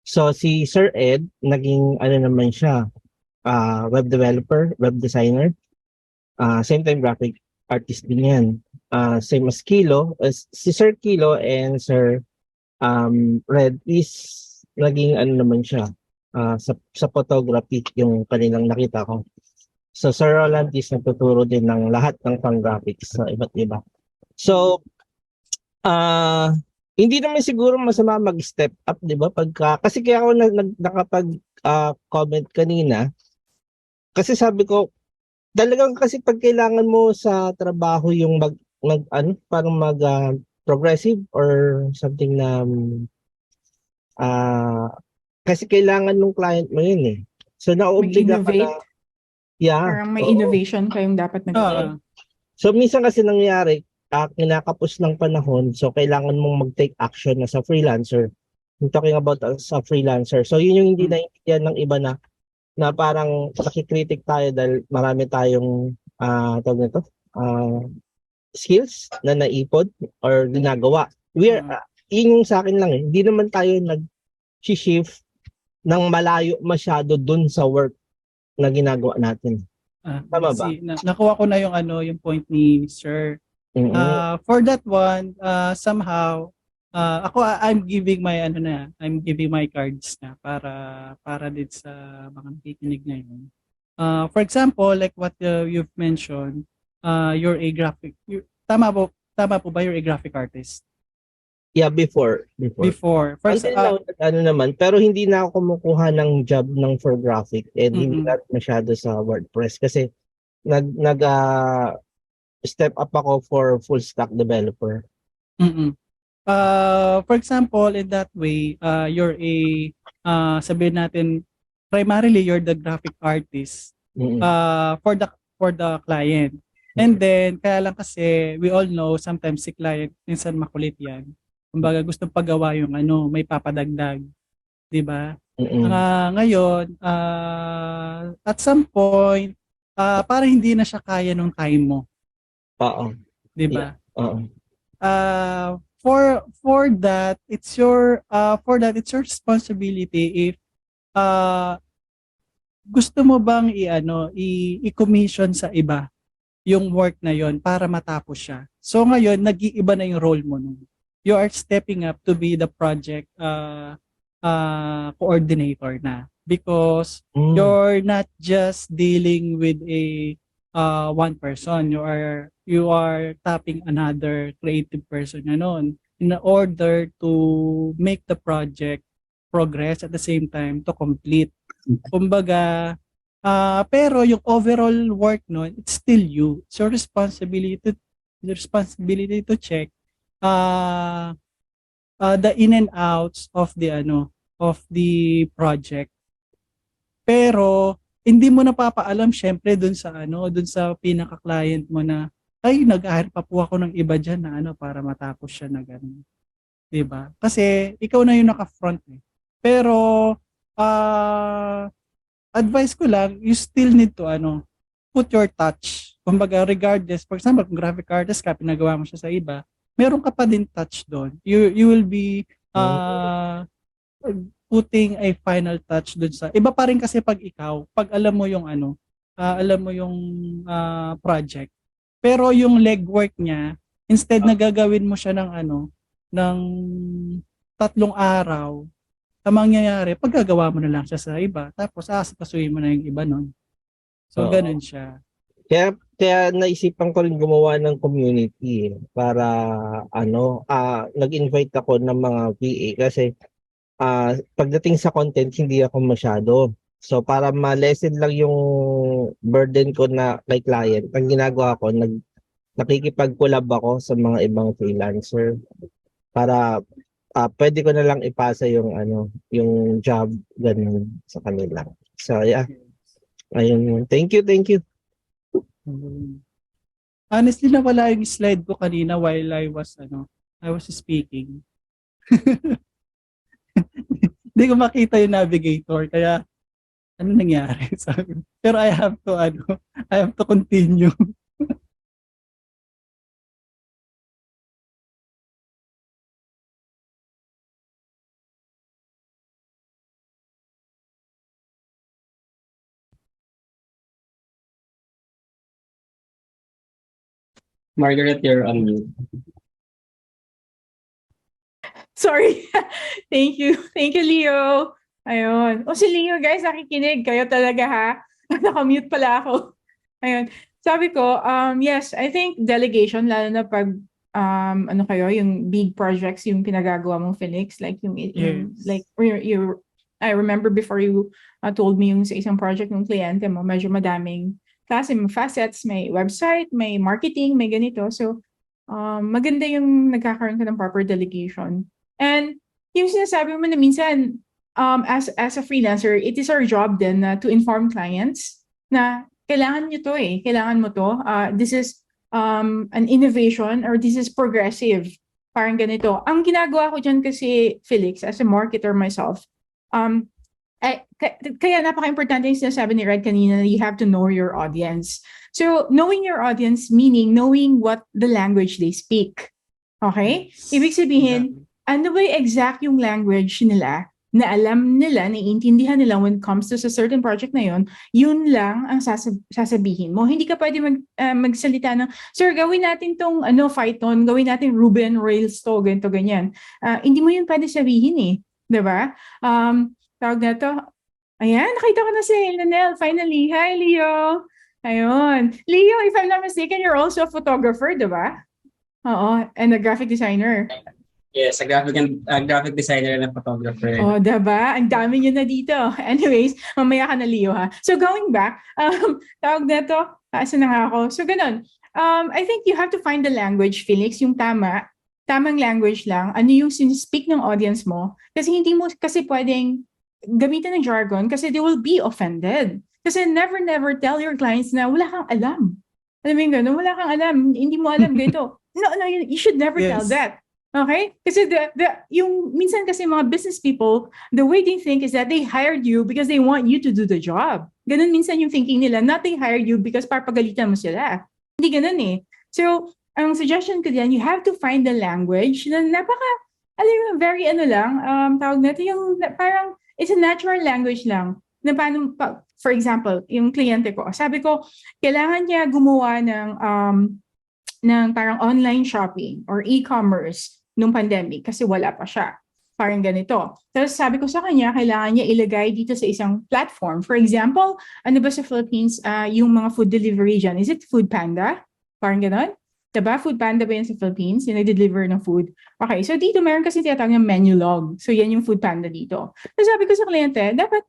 So si Sir Ed, naging ano naman siya, web developer, web designer, same time graphic artist din yan. Same as Kilo, si Sir Kilo and Sir Red is naging ano naman siya, sa photography yung kanilang nakita ko. So Sir Roland is nagtuturo din ng lahat ng pang-graphics sa iba't iba. So, hindi naman siguro masama mag-step up, 'di ba? Kasi kaya ako nakapag comment kanina kasi sabi ko talagang kasi pag kailangan mo sa trabaho yung parang progressive or something na kasi kailangan ng client mo yun So naoobliga ka na, Mag-innovate. yeah. Parang may Oo. innovation kayong dapat nagawa. So minsan kasi nangyari, kinakapos ng panahon, so kailangan mong mag-take action na sa freelancer. I'm talking about sa freelancer. So yun yung hindi naiintindihan ng iba na parang nakikritik tayo dahil marami tayong tawag nito, skills na naipon or ginagawa. Yun yung sa akin lang Hindi naman tayo nag-shift ng malayo masyado dun sa work na ginagawa natin. Tama ba? Nakuha ko na yung point ni Sir. For that one, somehow I'm giving my cards na para din sa mga nakikinig ngayon. For example, like what you've mentioned, you're a tama po ba you're a graphic artist? Yeah, before. First, Until now, naman, pero hindi na ako kumukuha ng job ng for graphic and hindi na masyado sa WordPress kasi nag step up ako for full stack developer. For example, in that way, you're sabihin natin, primarily you're the graphic artist for the client. And then, kaya lang kasi, we all know, sometimes si client, minsan makulit yan. Kumbaga, gustong pagawa yung may papadagdag. Di ba? Ngayon, at some point, para hindi na siya kaya nung time mo. Oo. Di ba? Oo. For that it's your responsibility if gusto mo bang i-commission sa iba yung work na yon para matapos siya. So ngayon nag-iiba na yung role mo nun. You are stepping up to be the project coordinator na because you're not just dealing with a one person. You are tapping another creative person in order to make the project progress at the same time to complete. Kumbaga, pero yung overall work nun, it's still you. It's your responsibility to check uh, the in and outs of the project. Pero hindi mo napapaalam syempre dun sa pinaka-client mo na ay nag-hire pa po ako ng iba diyan na para matapos siya na ganun. 'Di ba? Kasi ikaw na yung naka-front eh. Pero advice ko lang, you still need to put your touch. Kumbaga regardless, for example, kung graphic artist ka, pinagawa mo siya sa iba, meron ka pa din touch doon. You will be putting a final touch doon sa iba pa rin kasi pag alam mo yung project. Pero yung legwork niya, instead na gagawin mo siya ng 3 araw, ang mangyayari, paggagawa mo na lang siya sa iba, tapos asikasuhin mo na yung iba nun. So, ganun siya. Kaya naisipan ko rin gumawa ng community para nag-invite ako ng mga VA kasi pagdating sa content hindi ako masyado. So para ma-lessen lang yung burden ko na kay client, ang ginagawa ko nakikipag-collab ako sa mga ibang freelancer para pwede ko na lang ipasa yung job ganun sa kanila. So yeah. Ayun. Thank you. Honestly, nawala yung slide ko kanina while I was speaking. Hindi ko makita yung navigator, kaya ano nangyari? Pero I have to continue. Margaret, you're on mute. Sorry. Thank you. Thank you, Leo. Ayun. O si Leo, guys, nakikinig. Kayo talaga, ha? Nakamute pala ako. Ayun. Sabi ko, yes, I think delegation, lalo na pag, yung big projects, yung pinagagawa mong Phoenix, like I remember before you told me yung sa isang project ng kliyente mo, medyo madaming klase, may facets, may website, may marketing, may ganito. So, maganda yung nagkakaroon ka ng proper delegation. And yung sinasabi mo na minsan, as a freelancer, it is our job then to inform clients na kailangan nyo to kailangan mo to. This is an innovation or this is progressive. Parang ganito. Ang ginagawa ko dyan kasi, Felix, as a marketer myself, kaya napaka-importante yung sinasabi ni Red kanina na you have to know your audience. So, knowing your audience meaning knowing what the language they speak. Okay? Ibig sabihin, ano ba yung exact yung language nila na alam nila, naiintindihan nila when it comes to sa certain project na yun lang ang sasabihin mo. Hindi ka pwede magsalita ng, sir, gawin natin tong Python, gawin natin Ruby on Rails to, ganito, ganyan. Hindi mo yun pwede sabihin Diba? Tawag na to. Ayan, nakita ko na si Lanel. Finally. Hi, Leo. Ayun. Leo, if I'm not mistaken, you're also a photographer, diba? Oo, and a graphic designer. Yes, a graphic designer and a photographer. Oh, diba? Ang dami nyo na dito. Anyways, mamaya ka na, Leo, ha? So, going back, tawag na to. Asa na nga ako? So, ganun. I think you have to find the language, Felix, yung tamang language lang. Ano yung sinispeak ng audience mo? Kasi hindi mo kasi pwedeng gamitan ng jargon kasi they will be offended. Kasi never tell your clients na wala kang alam. Alam mo yung gano'n? Wala kang alam. Hindi mo alam ganito. No, you should never tell that. Okay? Kasi yung minsan kasi mga business people, the way they think is that they hired you because they want you to do the job. Ganun minsan yung thinking nila. Not they hired you because papagalitan mo sila. Hindi ganun So, ang suggestion ko diyan, you have to find the language na very tawag natin yung parang it's a natural language lang. Na paano, for example, yung kliyente ko, sabi ko, kailangan niya gumawa ng parang online shopping or e-commerce nung pandemic kasi wala pa siya. Parang ganito. Tapos sabi ko sa kanya, kailangan niya ilagay dito sa isang platform. For example, ano ba sa Philippines, yung mga food delivery dyan? Is it Food Panda? Parang ganon? Diba? Food Panda ba yan sa Philippines? Yung nag-deliver ng food. Okay, so dito meron kasi tinatawag ng menu log. So yan yung Food Panda dito. So sabi ko sa kliyente, dapat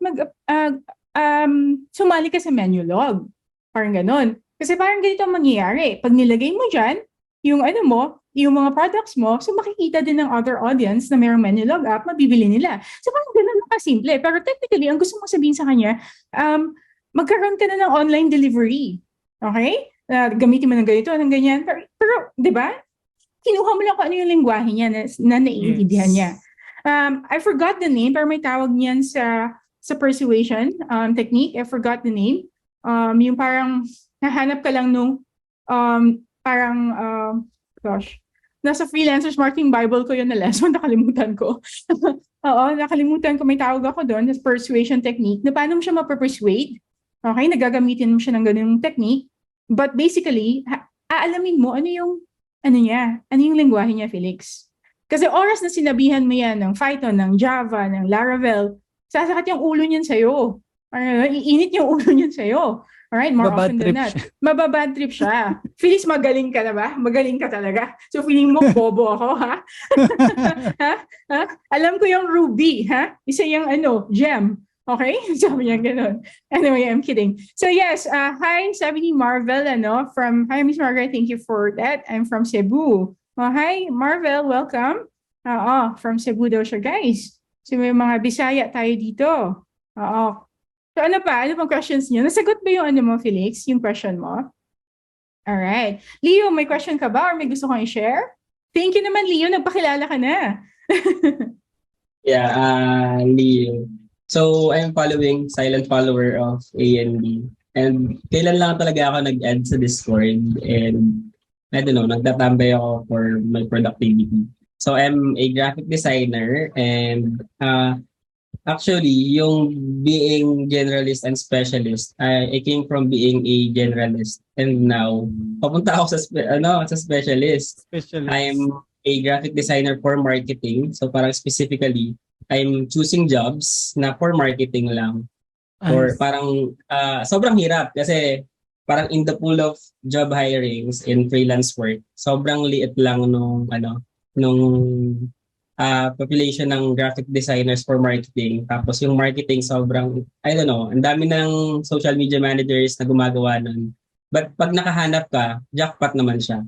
sumali ka sa menu log. Parang ganun. Kasi parang ganito ang mangyayari. Pag nilagay mo dyan, yung ano mo, yung mga products mo, so makikita din ng other audience na mayroong menu log app, mabibili nila. So parang ganun lang kasimple. Pero technically, ang gusto mo sabihin sa kanya, magkaroon ka na ng online delivery. Okay? Gamitin mo ng ganito, ng ganyan. Pero di ba? Kinuha mo lang kung ano yung lingwahe niya na naiintindihan niya. I forgot the name, pero may tawag niyan sa persuasion technique. I forgot the name. Yung parang nahanap ka lang nung parang gosh, nasa freelancers marketing Bible ko yun na lesson, nakalimutan ko. Oo, nakalimutan ko, may tawag ako doon, na persuasion technique, na paano mo siya mapapersuade. Okay, nagagamitin mo siya ng ganung technique, but basically, aalamin mo ano yung lingwahe niya, Felix. Kasi oras na sinabihan mo yan ng Python, ng Java, ng Laravel, sasakit yung ulo niyan sa'yo. Iinit yung ulo niyan sa'yo. Alright, more often than not. Mababad trip siya. Felix, magaling ka na ba? Magaling ka talaga. So feeling mo, bobo ako, ha? ha? Alam ko yung Ruby, ha? Isa yung gem. Okay? Sabi niya ganun. Anyway, I'm kidding. So yes, hi, sabi ni Marvel, hi, Miss Margaret, thank you for that. I'm from Cebu. Hi, Marvel, welcome. From Cebu daw siya, guys. So may mga Bisaya tayo dito. So ano pa? Ano pang questions niyo? Nasagot ba yung mo, Felix? Yung question mo? Alright. Leo, may question ka ba or may gusto kang i-share? Thank you naman, Leo. Nagpakilala ka na. Yeah, Leo. So, I'm silent follower of A&D. And kailan lang talaga ako nag-add sa Discord. And I don't know, nagtatambay ako for my productivity. So, I'm a graphic designer and actually, yung being generalist and specialist, I came from being a generalist and now papunta ako sa specialist. I'm a graphic designer for marketing. So parang specifically, I'm choosing jobs na for marketing lang. Or parang sobrang hirap kasi parang in the pool of job hirings in freelance work, sobrang liit lang nung population ng graphic designers for marketing. Tapos yung marketing sobrang, I don't know, ang dami ng social media managers na gumagawa nun. But pag nakahanap ka, jackpot naman siya.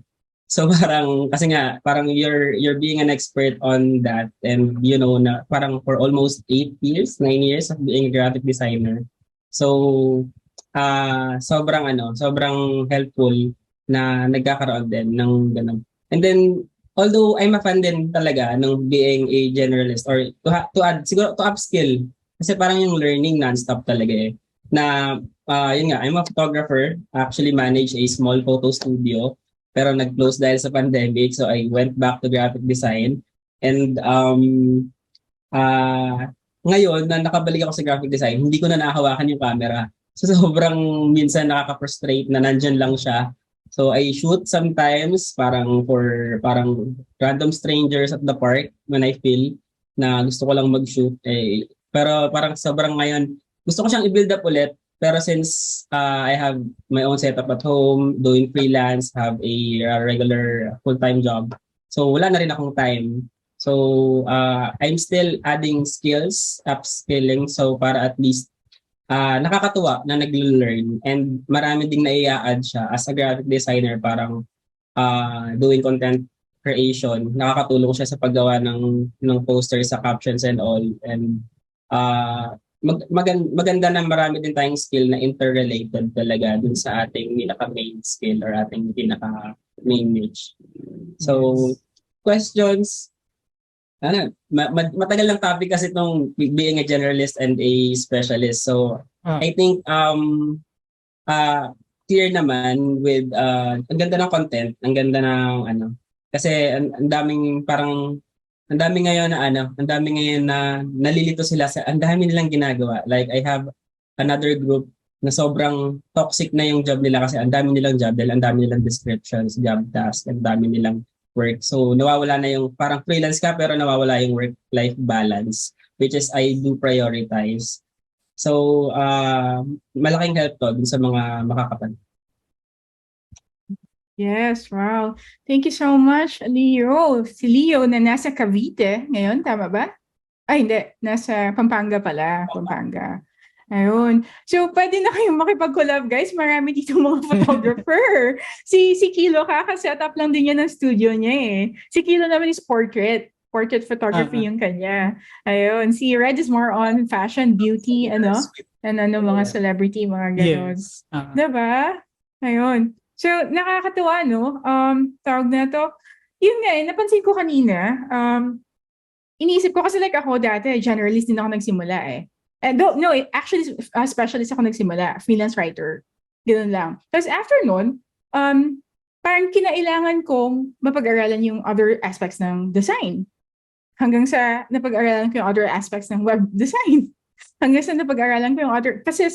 So parang, kasi nga, parang you're being an expert on that and na parang for almost 9 years of being a graphic designer. So, sobrang helpful na nagkakaroon din ng ganun. And then, although I'm a fan din talaga ng being a generalist or to add, siguro to upskill. Kasi parang yung learning non-stop talaga eh. Na, yun nga, I'm a photographer, actually manage a small photo studio, pero nag-close dahil sa pandemic, so I went back to graphic design. And ngayon, na nakabalik ako sa graphic design, hindi ko na nakahawakan yung camera. So sobrang minsan nakaka-frustrate na nandyan lang siya. So I shoot sometimes parang random strangers at the park when I feel na gusto ko lang mag-shoot. Pero parang sobrang ngayon, gusto ko siyang i-build up ulit. Pero since I have my own setup at home, doing freelance, have a regular full-time job. So wala na rin akong time. So I'm still adding skills, upskilling. So para at least nakakatuwa na nag-learn and marami ding nai-add siya as a graphic designer, parang doing content creation, nakakatulong siya sa paggawa ng posters, sa captions and all, and maganda na marami din tayong skill na interrelated talaga dun sa ating pinaka-main skill or ating pinaka-main niche. So, questions? Matagal lang topic kasi itong being a generalist and a specialist. So, I think clear naman with ang ganda ng content, ang ganda ng kasi ang daming ngayon na nalilito sila sa ang dami nilang ginagawa. Like I have another group na sobrang toxic na yung job nila kasi ang dami nilang job dahil ang dami nilang descriptions, job tasks, ang dami nilang work. So nawawala na yung parang freelance ka pero nawawala yung work-life balance, which is I do prioritize. So malaking help to dun sa mga makakapan. Yes, wow. Thank you so much, Leo. Si Leo na nasa Cavite ngayon, tama ba? Ay, hindi. Nasa Pampanga pala. Pampanga. Ayun. So, pwede na kayong makipag-collab, guys. Marami dito mga photographer. Si Kilo, kaka-set up lang din niya ng studio niya eh. Si Kilo naman is portrait. Portrait photography yung kanya. Ayun. Si Red is more on fashion, beauty, ano? And ano, mga celebrity, mga ganon. Yes. Diba? Ayun. So, nakakatuwa, no? Tawag na to. Yun nga eh, napansin ko kanina, iniisip ko kasi like ako dati, generalist din ako nagsimula eh. No, actually, specialist ako nagsimula, freelance writer. Ganun lang. Tapos after nun, parang kinailangan kong mapag-aralan yung other aspects ng design. Hanggang sa napag-aralan ko yung other aspects ng web design. Hanggang sa napag-aralan ko yung other, kasi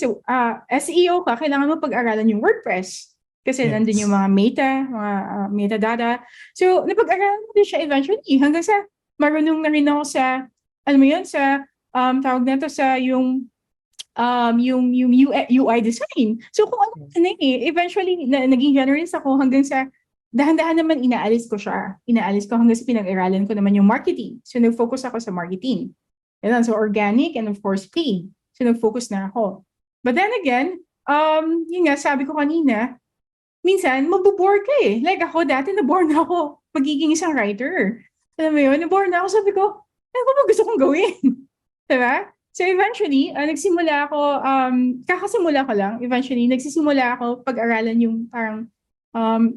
SEO ka, kailangan mo pag-aralan yung WordPress. Kasi nandun yung mga mga metadata. So, napag-aralan ko din siya eventually. Hanggang sa marunong na rin ako sa, alam mo yun, sa, tawag na to sa yung UI design. So, kung ano na eventually, naging generalist ako hanggang sa, dahan-dahan naman inaalis ko siya. Inaalis ko hanggang sa pinag-aralan ko naman yung marketing. So, nag-focus ako sa marketing. Yan, so, organic and of course, paid. So, nag-focus na ako. But then again, yun nga, sabi ko kanina, minsan, mabubore ka eh. Like ako, dati nabore na ako magiging isang writer. Alam mo yun, nabore na ako. Sabi ko, ano ba gusto kong gawin? Diba? So eventually, nagsimula ako, kakasimula ko lang, eventually, nagsisimula ako pag-aralan yung parang,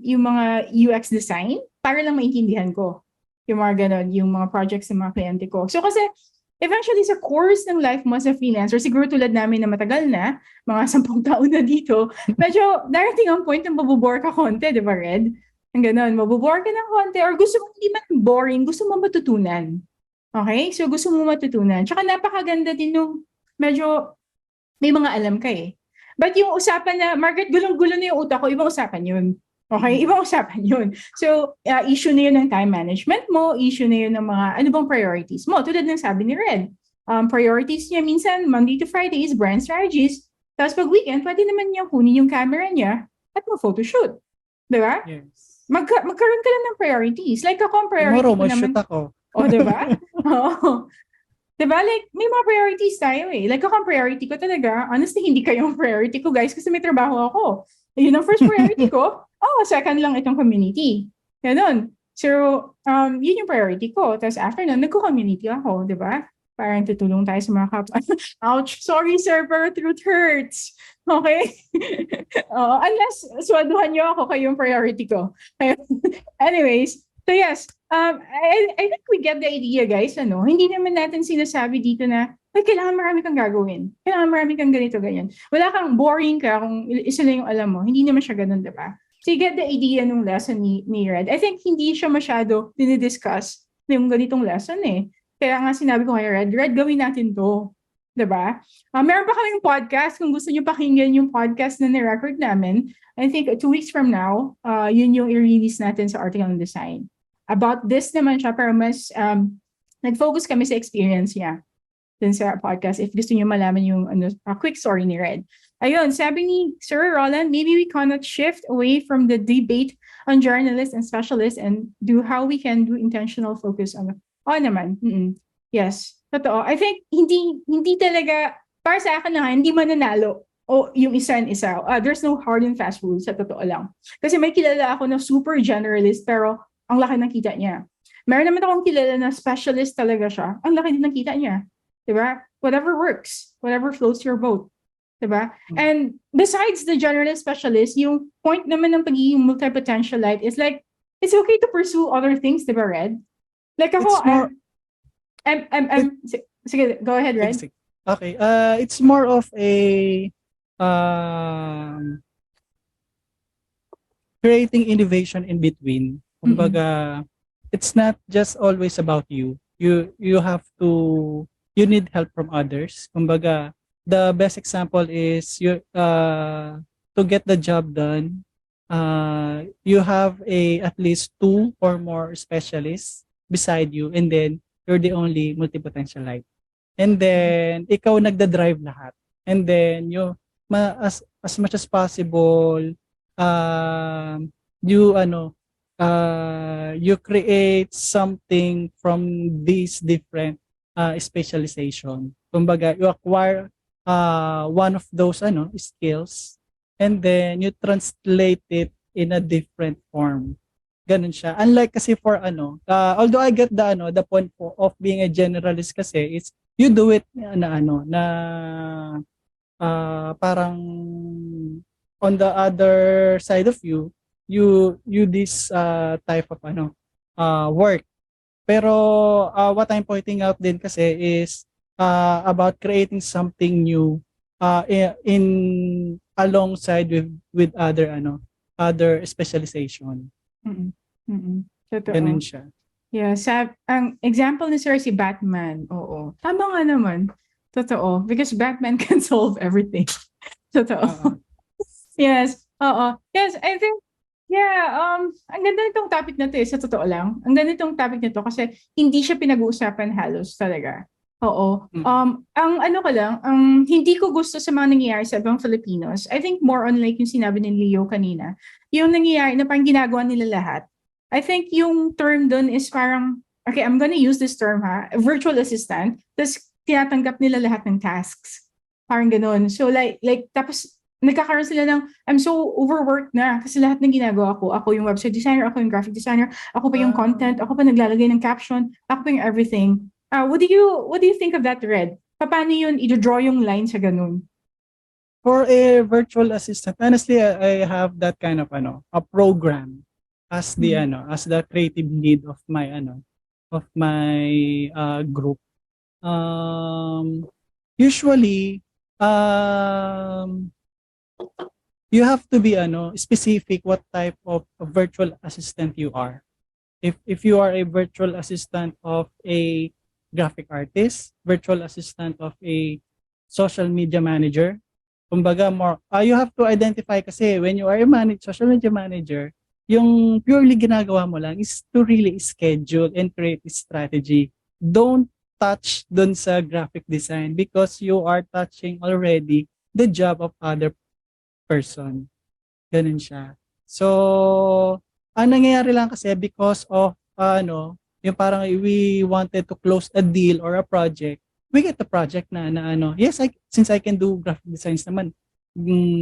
yung mga UX design para lang maintindihan ko yung mga ganon, yung mga projects ng mga kliyente ko. So kasi, eventually, sa course ng life mo as a freelancer, siguro tulad namin na matagal na, mga 10 taon na dito, medyo darating ang point na mabubore ka konti, di ba, Red? Ang ganon, mabubore ka ng konti, or gusto mo hindi man boring, gusto mo matutunan. Okay? So, gusto mo matutunan. Tsaka napakaganda din nung medyo may mga alam ka eh. But yung usapan na, Margaret, gulong-gulo na yung utak ko, ibang usapan yun. Okay, ibang usapan yun. So, issue na yun ng time management mo, issue na yun ng mga, ano bang priorities mo? Tulad ng sabi ni Red, priorities niya minsan, Monday to Friday is brand strategies. Tapos pag weekend, pwede naman niya kunin yung camera niya at mag-photoshoot. Di ba? Yes. Magkaroon ka lang ng priorities. Like ako, ang priority Tomorrow, ko naman. mag-shoot ako. O, di ba? Oo. Diba? Like, may mga priorities tayo eh. Like, ako ang priority ko talaga. Honestly, hindi kayo ang priority ko, guys, kasi may trabaho ako. Yun ang first priority ko. Second lang itong community. Ganon. So, yun yung priority ko. Tapos after nun, nagko-community ako, di ba? Parang tutulong tayo sa mga kapwa. Ouch! Sorry, sir, pero truth hurts. Okay? Unless, swaduhan nyo ako, kayong priority ko. Anyways, so yes, I think we get the idea, guys. Ano? Hindi naman natin sinasabi dito na, ay, kailangan marami kang gagawin. Kailangan marami kang ganito, ganyan. Wala kang boring ka kung isa lang yung alam mo. Hindi naman siya ganun, diba? So you get the idea nung lesson ni Red. I think hindi siya masyado dinidiscuss yung ganitong lesson eh. Kaya nga sinabi ko kay Red, gawin natin to. Diba? Meron pa kaming podcast. Kung gusto nyo pakinggan yung podcast na ni-record namin, I think 2 weeks from now, yun yung i-release natin sa Article on Design. About this naman siya, pero mas nag-focus kami sa experience niya dun sa podcast if gusto niyo malaman yung quick story ni Red. Ayun, sabi ni Sir Roland, maybe we cannot shift away from the debate on journalists and specialists and do how we can do intentional focus on naman. Yes, totoo. I think hindi talaga, para sa akin na hindi mananalo o yung isa and isa. There's no hard and fast rules, sa totoo lang. Kasi may kilala ako na super generalist pero ang laki ng kita niya. Meron naman akong kilala na specialist talaga siya. Ang laki din ng kita niya. Diba? Whatever works, whatever floats your boat. Diba? And besides the generalist specialist, yung point naman ng pagiging multi-potentialite is like, it's okay to pursue other things, diba, Red? Like ako, sige, go ahead, Red. Okay, it's more of a creating innovation in between. Kumbaga, it's not just always about you. You have to, you need help from others. Kumbaga, the best example is you to get the job done, you have at least 2 or more specialists beside you, and then you're the only multi-potentialite. And then ikaw nagda-drive lahat. And then as much as possible, you you create something from these different specialization. Kumbaga, you acquire one of those skills, and then you translate it in a different form. Ganun siya. Unlike kasi for although I get the point of being a generalist kasi is you do it na parang on the other side of you this type of work. Pero what I'm pointing out din kasi is about creating something new in alongside with other specialization. Mm-mm. Mm-mm. Ganun Totoo. siya. Yeah, ang example ni Sir si Batman. Oo. Tama nga naman. Totoo. Because Batman can solve everything. Totoo. Yes. Oo. Yes, I think, yeah, ang ganda nitong topic na to sa totoo lang. Ang ganda nitong topic na to kasi hindi siya pinag-uusapan halos talaga. Oo. Ang ano ko lang, ang hindi ko gusto sa mga nangyayari sa ibang Filipinos, I think more on like yung sinabi ni Leo kanina, yung nangyayari na parang ginagawa nila lahat. I think yung term dun is parang, okay, I'm gonna use this term virtual assistant, tapos tinatanggap nila lahat ng tasks. Parang ganun. So tapos nagkakaroon sila ng, I'm so overworked na kasi lahat ng ginagawa ko. Ako yung website designer, ako yung graphic designer, ako pa yung content, ako pa naglalagay ng caption, ako pa yung everything. What do you think of that, Red? Paano yun i-draw yung line sa ganun? For a virtual assistant, honestly, I have that kind of a program as the creative lead of my group. Usually you have to be specific what type of virtual assistant you are. If you are a virtual assistant of a graphic artist, virtual assistant of a social media manager, kumbaga more you have to identify kasi when you are a social media manager, yung purely ginagawa mo lang is to really schedule and create a strategy. Don't touch dun sa graphic design because you are touching already the job of other person. Ganun siya. So, ang nangyayari lang kasi because of yung parang we wanted to close a deal or a project, we get the project na yes, since I can do graphic designs naman,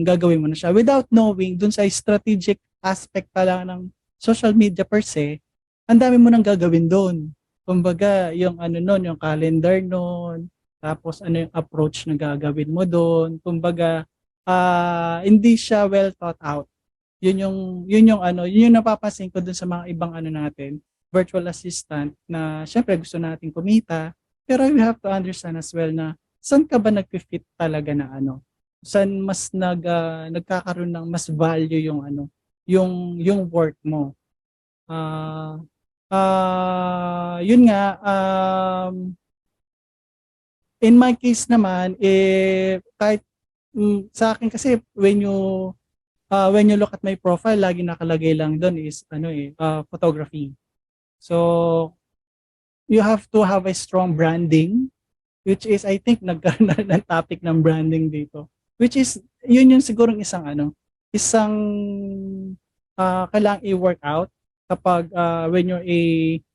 gagawin mo na siya without knowing dun sa strategic aspect pala ng social media per se, ang dami mo nang gagawin doon. Kumbaga, yung yung calendar noon, tapos yung approach na gagawin mo doon. Kumbaga, hindi siya well thought out. Yun yung napapansin ko dun sa mga ibang natin, virtual assistant na syempre gusto nating kumita, pero we have to understand as well na saan ka ba nagfi-fit talaga na saan mas nagkakaroon ng mas value yung yung work mo. Yun nga, in my case naman, kahit sa akin kasi when you look at my profile, lagi nakalagay lang doon is photography. So you have to have a strong branding, which is I think nagkaroon na ng topic ng branding dito. Which is yun yung sigurong isang kailangang i-work out kapag when you're a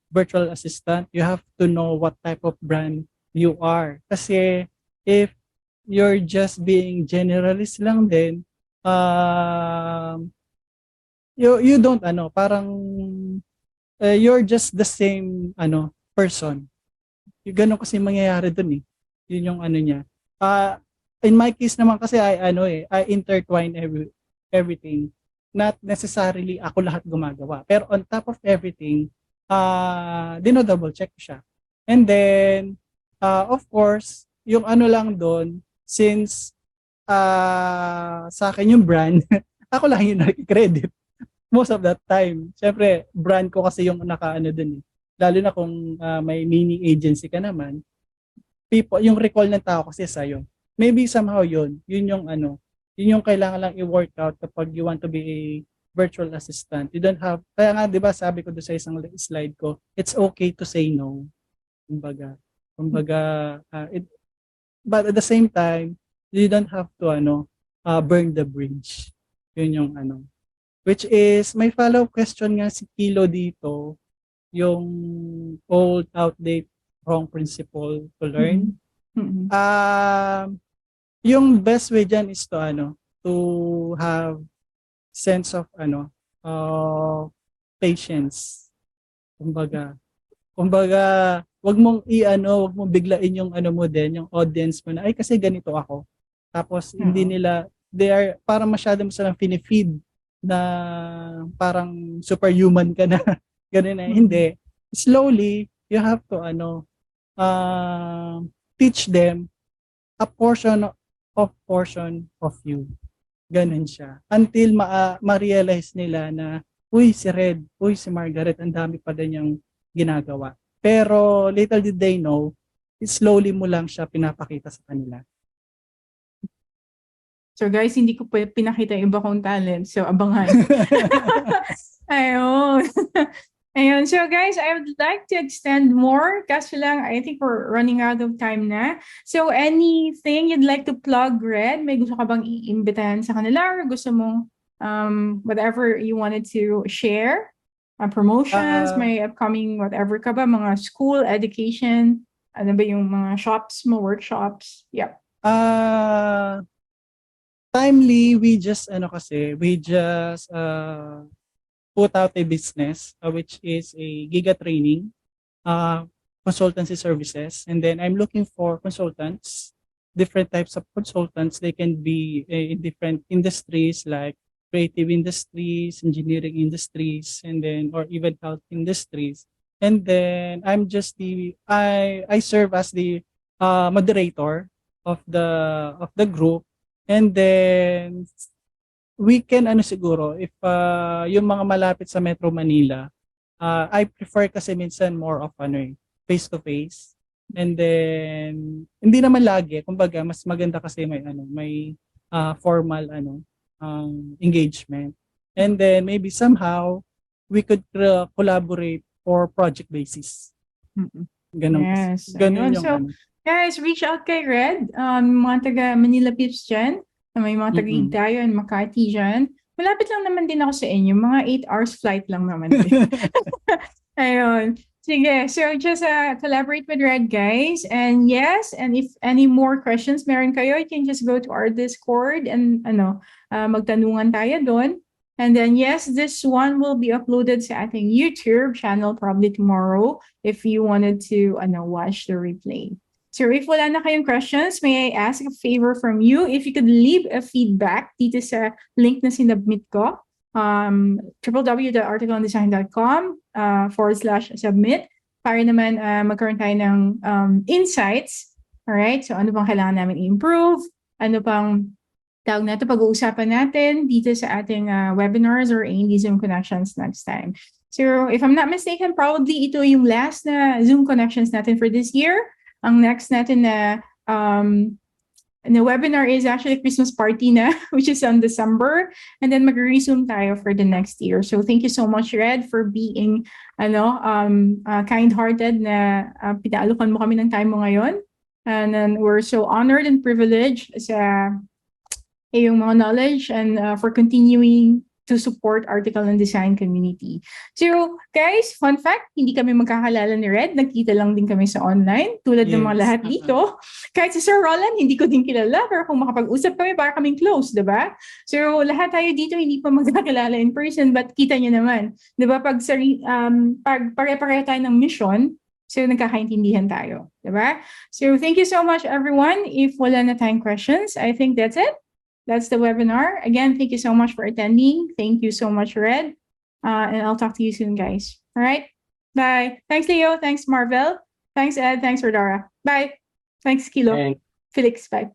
virtual assistant, you have to know what type of brand you are. Kasi if you're just being generalist lang din, you don't parang you're just the same person. Yung ganun kasi mangyayari dun eh. Yun yung niya. In my case naman kasi I intertwine everything. Not necessarily ako lahat gumagawa. Pero on top of everything, dino-double check ko siya. And then, of course, yung lang doon, since sa akin yung brand, ako lang yung nag-credit most of that time. Siyempre, brand ko kasi yung dun eh. Lalo na kung may mini agency ka naman, yung recall ng tao kasi sa'yo. Maybe somehow yun yung yun yung kailangan lang i-work out kapag you want to be a virtual assistant. You don't have, kaya nga, di ba, sabi ko doon sa isang slide ko, it's okay to say no. Kumbaga, but at the same time, you don't have to burn the bridge. Yun yung Which is, may follow-up question nga si Kilo dito, yung old, outdated, wrong principle to learn. Mm-mm. Yung best way dyan is to have sense of patience. Kumbaga, wag mong wag mong biglain yung mo din, yung audience mo na, ay kasi ganito ako. Tapos hindi nila, they are parang masyadong silang finifeed na parang superhuman ka na. Ganun na. Hindi. Slowly, you have to teach them a portion of you. Ganun siya. Until ma-realize nila na, uy, si Red, uy, si Margaret, ang dami pa din niyang ginagawa. Pero little did they know, slowly mo lang siya pinapakita sa kanila. So guys, hindi ko pa pinakita yung iba kong talent. So abangan. Ayun. Ayun. So guys, I would like to extend more. Kaso lang, I think we're running out of time na. So anything you'd like to plug, Red? May gusto ka bang iimbitahan sa kanila? Or gusto mong whatever you wanted to share? Promotions, may upcoming whatever ka ba? Mga school, education? Ano ba yung mga shops mo, workshops? Yep. Timely, we just put out a business which is a giga training, consultancy services, and then I'm looking for consultants, different types of consultants. They can be in different industries like creative industries, engineering industries, and then or even health industries. And then I serve as the moderator of the group. And then we can siguro if yung mga malapit sa Metro Manila, I prefer kasi minsan more of face to face. And then hindi naman lagi, kumbaga mas maganda kasi may formal engagement. And then maybe somehow we could collaborate for project basis. Ganun. Yes. Ganun yung So, guys, reach out kay Red. Mga taga Manila Pips dyan. May mga taga Igdayo and Makati dyan. Malapit lang naman din ako sa inyo. Mga 8 hours flight lang naman din. Ayun. Sige. So, just collaborate with Red, guys. And yes, and if any more questions meron kayo, you can just go to our Discord and magtanungan tayo doon. And then, yes, this one will be uploaded sa ating YouTube channel probably tomorrow if you wanted to watch the replay. So if wala na kayong questions, may I ask a favor from you? If you could leave a feedback dito sa link na sinubmit ko, www.articleondesign.com/submit para naman magkaroon tayo ng insights. Alright? So ano bang kailangan namin i-improve? Ano pang tawag na ito, pag-uusapan natin dito sa ating webinars or A&D Zoom Connections next time. So if I'm not mistaken, probably ito yung last na Zoom Connections natin for this year. Ang next natin na webinar is actually Christmas party na, which is on December. And then mag-resume tayo for the next year. So thank you so much, Red, for being kind-hearted na pinaalukan mo kami ng time mo ngayon. And then we're so honored and privileged sa yung mga knowledge and for continuing to support article and design community. So, guys, fun fact, hindi kami magkakalala ni Red. Nagkita lang din kami sa online, tulad ng mga lahat dito. Kahit si Sir Roland, hindi ko din kilala, pero kung makapag-usap kami, para kaming close, diba? So, lahat tayo dito hindi pa magkakilala in person, but kita nyo naman. Diba, pag pare-pareho tayo ng mission, so nagkakaintindihan tayo. Diba? So, thank you so much, everyone. If wala na tayong questions, I think that's it. That's the webinar. Again, thank you so much for attending. Thank you so much, Red. And I'll talk to you soon, guys. All right? Bye. Thanks, Leo. Thanks, Marvel. Thanks, Ed. Thanks, Rodara. Bye. Thanks, Kilo. Thanks. Felix, bye.